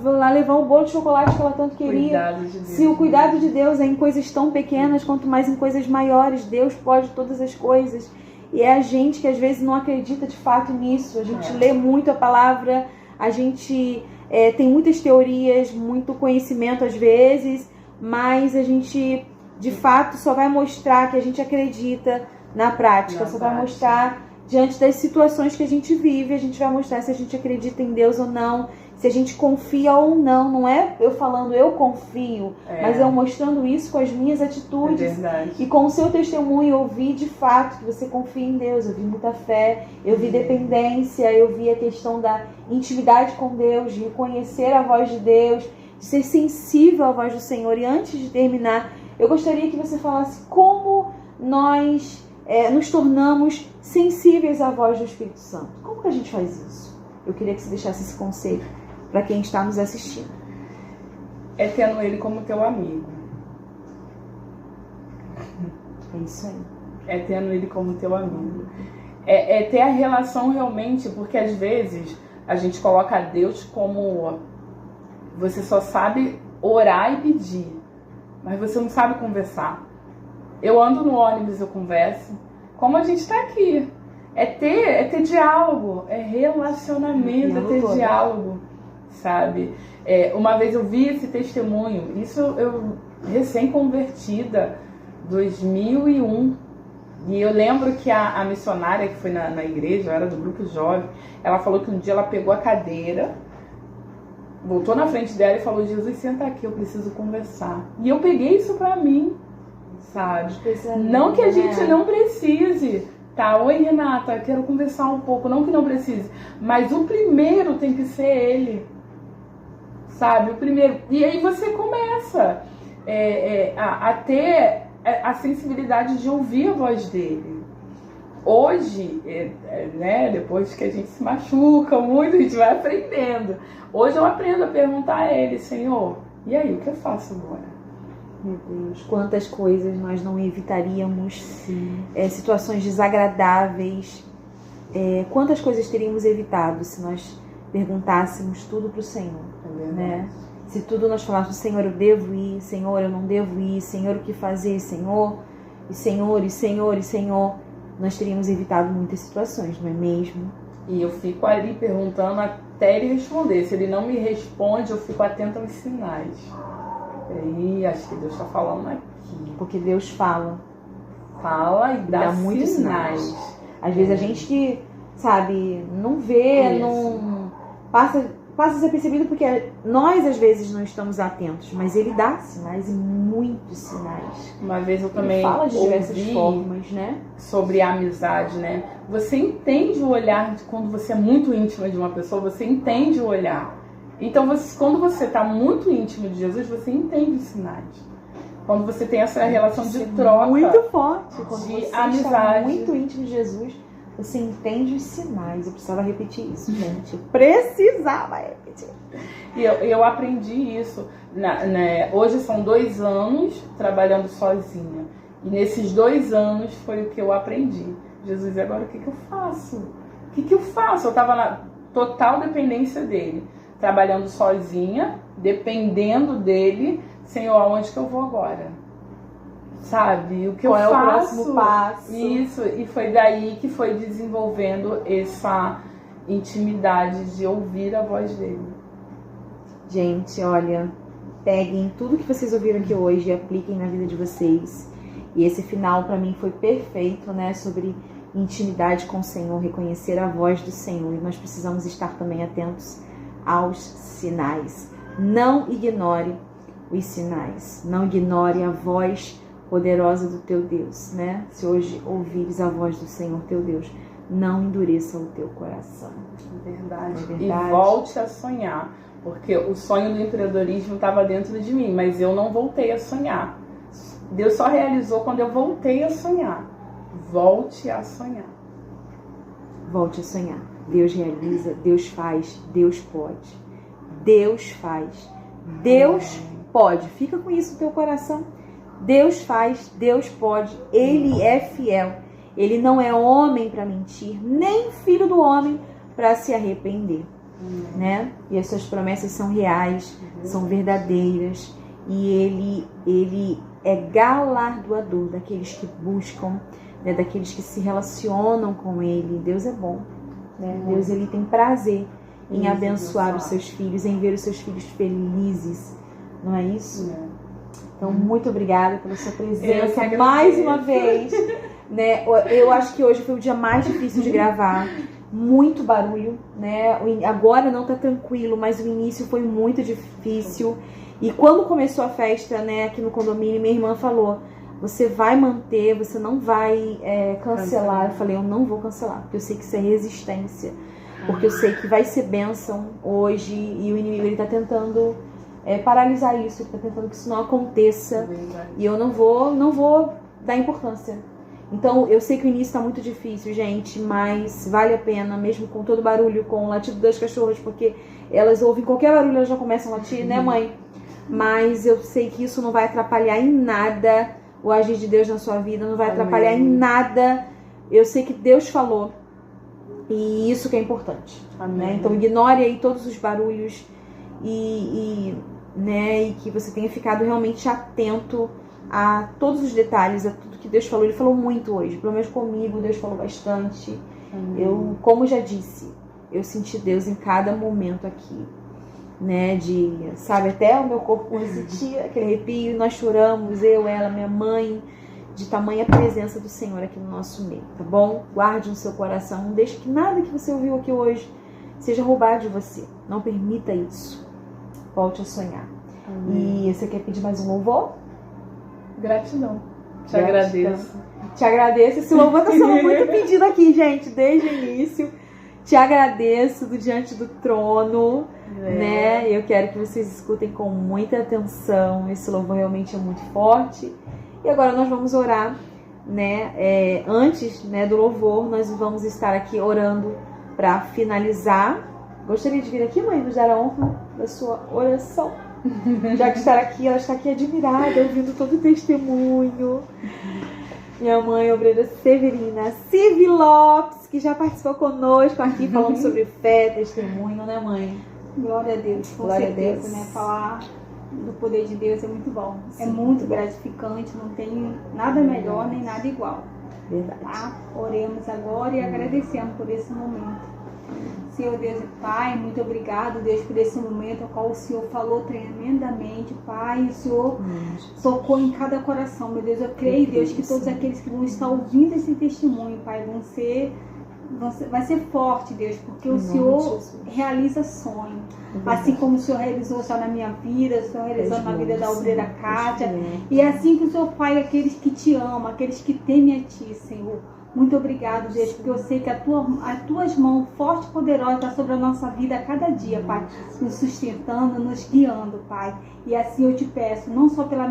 foi lá levar o bolo de chocolate que ela tanto queria. Se o cuidado de Deus é em coisas tão pequenas, quanto mais em coisas maiores, Deus pode todas as coisas. E é a gente que às vezes não acredita de fato nisso. A gente lê muito a palavra, a gente tem muitas teorias, muito conhecimento às vezes, mas a gente de fato só vai mostrar que a gente acredita na prática, só vai mostrar diante das situações que a gente vive, a gente vai mostrar se a gente acredita em Deus ou não, se a gente confia ou não. Não é eu falando eu confio, mas eu mostrando isso com as minhas atitudes. E com o seu testemunho eu vi de fato que você confia em Deus. Eu vi muita fé, eu vi dependência, eu vi a questão da intimidade com Deus, de reconhecer a voz de Deus, de ser sensível à voz do Senhor. E antes de terminar, eu gostaria que você falasse como nós nos tornamos sensíveis à voz do Espírito Santo. Como que a gente faz isso? Eu queria que você deixasse esse conselho para quem está nos assistindo. É tendo ele como teu amigo. É isso aí. É tendo ele como teu amigo. É ter a relação realmente, porque às vezes a gente coloca Deus como... Você só sabe orar e pedir, mas você não sabe conversar. Eu ando no ônibus, eu converso. Como a gente está aqui. É ter diálogo, é relacionamento, é ter diálogo, sabe? Uma vez eu vi esse testemunho, isso eu recém-convertida, 2001. E eu lembro que a missionária que foi na igreja, eu era do grupo jovem, ela falou que um dia ela pegou a cadeira, voltou na frente dela e falou: Jesus, senta aqui, eu preciso conversar. E eu peguei isso pra mim, sabe? Não que a gente não precise, tá? Oi, Renata, quero conversar um pouco. Não que não precise, mas o primeiro tem que ser ele, sabe? O primeiro. E aí você começa a ter a sensibilidade de ouvir a voz dele. Hoje, né, depois que a gente se machuca muito, a gente vai aprendendo. Hoje eu aprendo a perguntar a ele: Senhor, e aí, o que eu faço agora? Meu Deus, quantas coisas nós não evitaríamos, situações desagradáveis, quantas coisas teríamos evitado se nós perguntássemos tudo para o Senhor, né? Se tudo nós falássemos: Senhor, eu devo ir, Senhor, eu não devo ir, Senhor, o que fazer, Senhor, e Senhor, e Senhor, e Senhor, nós teríamos evitado muitas situações, não é mesmo? E eu fico ali perguntando até ele responder. Se ele não me responde, eu fico atenta aos sinais. E acho que Deus está falando aqui. Porque Deus fala e dá muitos sinais. Às vezes a gente que, sabe, não vê, não passa desapercebido porque nós às vezes não estamos atentos, mas ele dá sinais, e muitos sinais. Uma vez eu também fala de diversas ouvi formas, né? Sobre a amizade, né? Você entende o olhar de quando você é muito íntima de uma pessoa, você entende o olhar. Então, quando você está muito íntimo de Jesus, você entende os sinais. Quando você tem essa relação de troca, muito forte, quando de você amizade, está muito íntimo de Jesus, você entende os sinais. Eu precisava repetir isso, gente. Eu precisava repetir. E eu aprendi isso. Hoje são 2 anos trabalhando sozinha. E nesses 2 anos foi o que eu aprendi. Jesus, agora o que eu faço? O que eu faço? Eu estava na total dependência dele. Trabalhando sozinha, dependendo dele. Senhor, aonde que eu vou agora? sabe? O que Qual eu é o faço? próximo passo? Isso, e foi daí que foi desenvolvendo essa intimidade de ouvir a voz dele. Gente, olha, peguem tudo que vocês ouviram aqui hoje e apliquem na vida de vocês. E esse final pra mim foi perfeito, né? Sobre intimidade com o Senhor, reconhecer a voz do Senhor. E nós precisamos estar também atentos aos sinais. Não ignore os sinais. Não ignore a voz poderosa do teu Deus, né? Se hoje ouvires a voz do Senhor teu Deus, não endureça o teu coração. Verdade. É verdade. E volte a sonhar. Porque o sonho do empreendedorismo estava dentro de mim, mas eu não voltei a sonhar. Deus só realizou quando eu voltei a sonhar. Volte a sonhar. Volte a sonhar. Deus realiza, Deus faz, Deus pode. Deus faz, Deus pode. Fica com isso no teu coração. Deus faz, Deus pode. Ele é fiel. Ele não é homem para mentir, nem filho do homem para se arrepender. Né? E as suas promessas são reais, são verdadeiras. E ele é galardoador daqueles que buscam, né? Daqueles que se relacionam com ele. Deus é bom, né? Deus, ele tem prazer em abençoar os seus filhos, em ver os seus filhos felizes. Não é isso? Então, muito obrigada pela sua presença mais uma vez. Né? Eu acho que hoje foi o dia mais difícil de gravar. Muito barulho, né? Agora não tá tranquilo, mas o início foi muito difícil. E quando começou a festa, né, aqui no condomínio, minha irmã falou: você vai manter, você não vai cancelar. Eu falei: eu não vou cancelar, porque eu sei que isso é resistência, porque eu sei que vai ser bênção hoje, e o inimigo, ele tá tentando paralisar isso, ele tá tentando que isso não aconteça, e eu não vou dar importância. Então, eu sei que o início tá muito difícil, gente, mas vale a pena, mesmo com todo barulho, com o latido das cachorras, porque elas ouvem qualquer barulho, elas já começam a latir, né, mãe? Mas eu sei que isso não vai atrapalhar em nada o agir de Deus na sua vida, não vai atrapalhar em nada. Eu sei que Deus falou, e isso que é importante. Né? Então, ignore aí todos os barulhos né, e que você tenha ficado realmente atento a todos os detalhes, a tudo que Deus falou. Ele falou muito hoje, pelo menos comigo, Deus falou bastante. Eu, como já disse, eu senti Deus em cada momento aqui, né, sabe, até o meu corpo sentia aquele arrepio, nós choramos, eu, ela, minha mãe, de tamanha presença do Senhor aqui no nosso meio, tá bom? Guarde no seu coração, não deixe que nada que você ouviu aqui hoje seja roubado de você, não permita isso. Volte a sonhar. E você quer pedir mais um louvor? Gratidão. Te agradeço. Te agradeço. Esse louvor tá sendo muito pedido aqui, gente, desde o início. Te agradeço do diante do trono, né? Eu quero que vocês escutem com muita atenção. Esse louvor realmente é muito forte. E agora nós vamos orar, né? Antes, né, do louvor, nós vamos estar aqui orando para finalizar. Gostaria de vir aqui, mãe, nos dar a honra da sua oração. Já que ela está aqui admirada, ouvindo todo o testemunho. Minha mãe, obreira Severina Civi Lopes, que já participou conosco aqui, falando sobre fé, testemunho, né, mãe? Glória a Deus, com Glória certeza, a Deus. né? Falar do poder de Deus é muito bom. Sim. É muito gratificante, não tem nada melhor nem nada igual. Verdade. Tá? Oremos agora e agradecemos por esse momento. Senhor Deus e Pai, muito obrigado, Deus, por esse momento ao qual o Senhor falou tremendamente, Pai. O Senhor tocou em cada coração, meu Deus. Eu creio, Deus, que todos aqueles que vão estar ouvindo esse testemunho, Pai, vai ser forte, Deus, porque o Senhor realiza sonho. Assim como o Senhor realizou já na minha vida, o Senhor realizou na vida da obreira Kátia. E assim que o Senhor faz aqueles que te amam, aqueles que temem a Ti, Senhor. Muito obrigado, Deus, porque eu sei que as tuas mãos fortes e poderosas estão sobre a nossa vida a cada dia, Pai, nos sustentando, nos guiando, Pai. E assim eu te peço, não só pela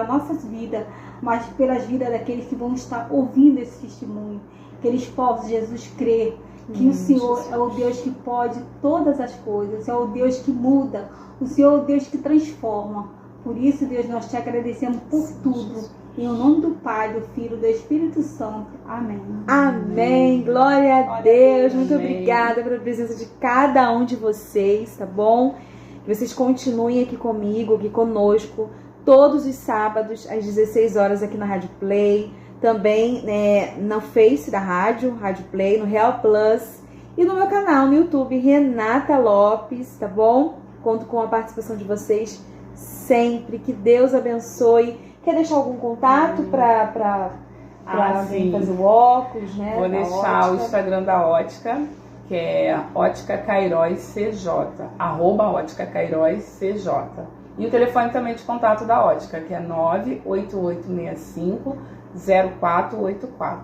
nossas vidas, mas pelas vidas daqueles que vão estar ouvindo esse testemunho, que eles possam, Jesus, crer que o Senhor é o Deus que pode todas as coisas, é o Deus que muda, o Senhor é o Deus que transforma. Por isso, Deus, nós te agradecemos por tudo. Em nome do Pai, do Filho e do Espírito Santo. Amém. Amém. Glória a Deus. Muito obrigada pela presença de cada um de vocês, tá bom? Que vocês continuem aqui comigo, aqui conosco. todos os sábados, às 16 horas, aqui na Rádio Play. Também no Face da Rádio Play, no Real Plus. E no meu canal no YouTube, Renata Lopes, tá bom? Conto com a participação de vocês sempre. Que Deus abençoe. Quer deixar algum contato para sim. fazer o óculos, né? Vou da deixar o ótica? Instagram da Ótica, que é Ótica Cairóis CJ, @Ótica Cairóis CJ. E o telefone também de contato da Ótica, que é 98865-0484.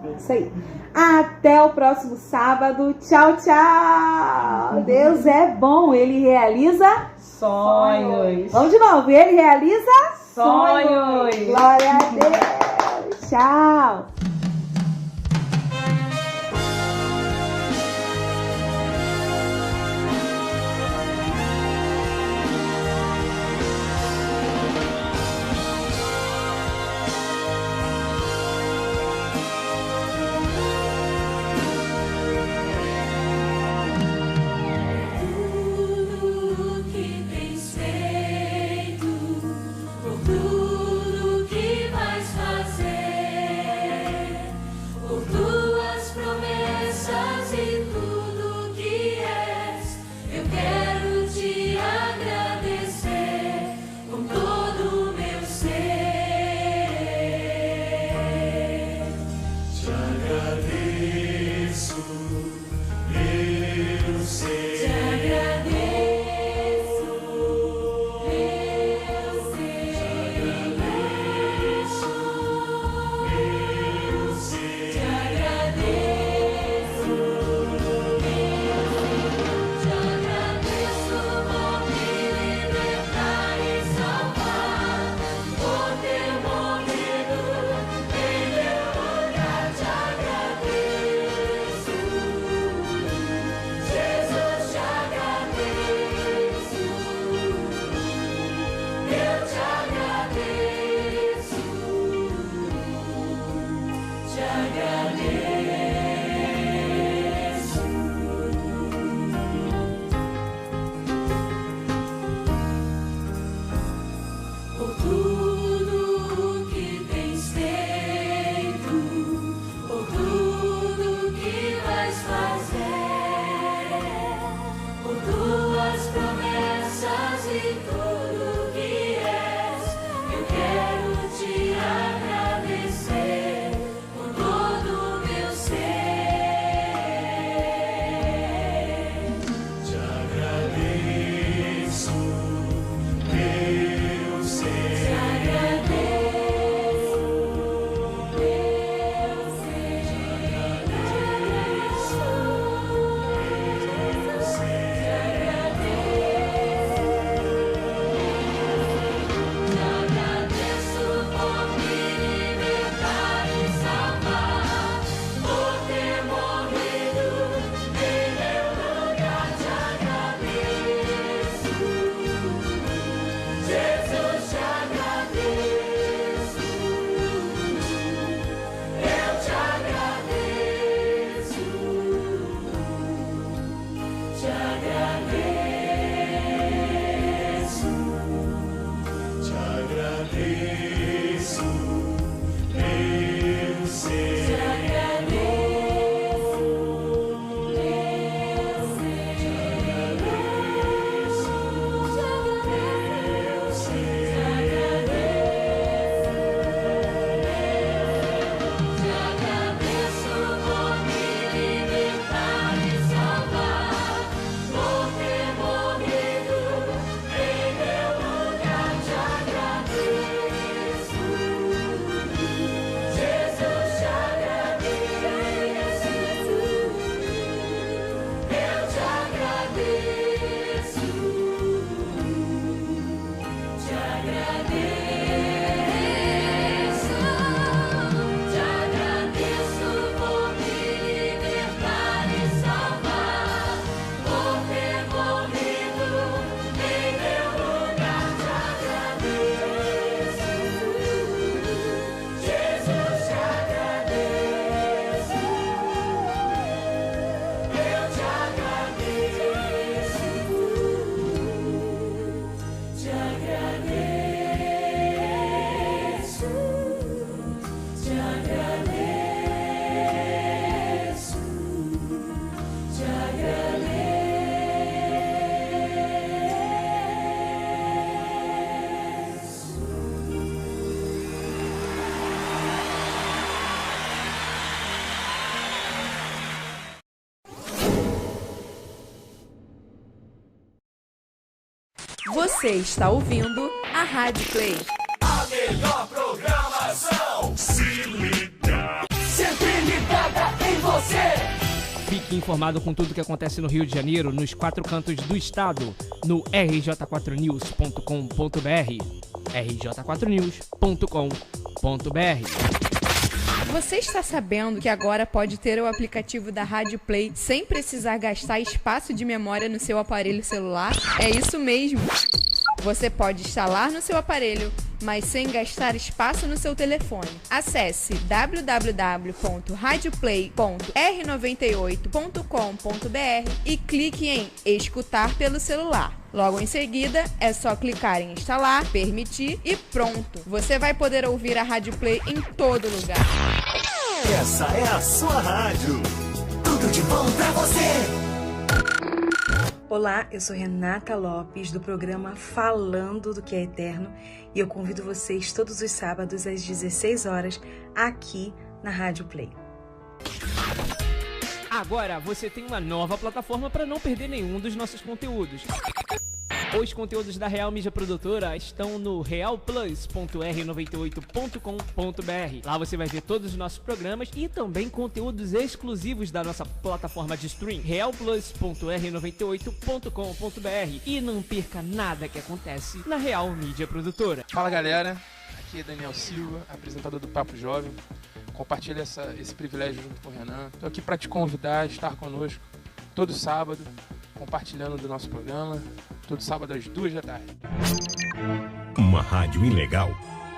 É isso aí. Até o próximo sábado. Tchau, tchau. Deus é bom. Ele realiza Sonhos. Vamos de novo. Ele realiza Sonhos. Glória a Deus. Tchau. Tudo que tens feito, por tudo que vais fazer. Você está ouvindo a Rádio Play. A melhor programação. Se liga. Sempre ligada em você. Fique informado com tudo que acontece no Rio de Janeiro, nos 4 cantos do estado, no rj4news.com.br. rj4news.com.br. Você está sabendo que agora pode ter o aplicativo da Rádio Play sem precisar gastar espaço de memória no seu aparelho celular? É isso mesmo! Você pode instalar no seu aparelho, mas sem gastar espaço no seu telefone. Acesse www.radioplay.r98.com.br e clique em Escutar pelo celular. Logo em seguida, é só clicar em Instalar, Permitir e pronto! Você vai poder ouvir a Rádio Play em todo lugar. Essa é a sua rádio. Tudo de bom pra você. Olá, eu sou Renata Lopes, do programa Falando do que é Eterno, e eu convido vocês todos os sábados às 16 horas aqui na Rádio Play. Agora você tem uma nova plataforma para não perder nenhum dos nossos conteúdos. Os conteúdos da Real Mídia Produtora estão no realplus.r98.com.br. Lá você vai ver todos os nossos programas e também conteúdos exclusivos da nossa plataforma de stream, realplus.r98.com.br. E não perca nada que acontece na Real Mídia Produtora. Fala galera, aqui é Daniel Silva, apresentador do Papo Jovem. Compartilha esse privilégio junto com o Renan. Estou aqui para te convidar a estar conosco todo sábado, compartilhando do nosso programa, todo sábado às 2 da tarde. Uma rádio ilegal,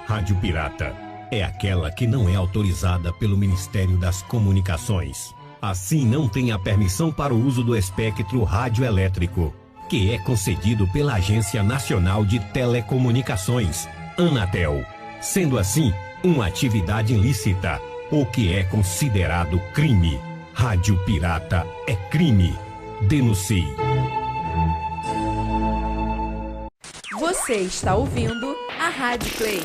rádio pirata, é aquela que não é autorizada pelo Ministério das Comunicações. Assim não tem a permissão para o uso do espectro radioelétrico, que é concedido pela Agência Nacional de Telecomunicações, Anatel. Sendo assim, uma atividade ilícita, o que é considerado crime. Rádio pirata é crime. Denuncie. Você está ouvindo a Rádio Play.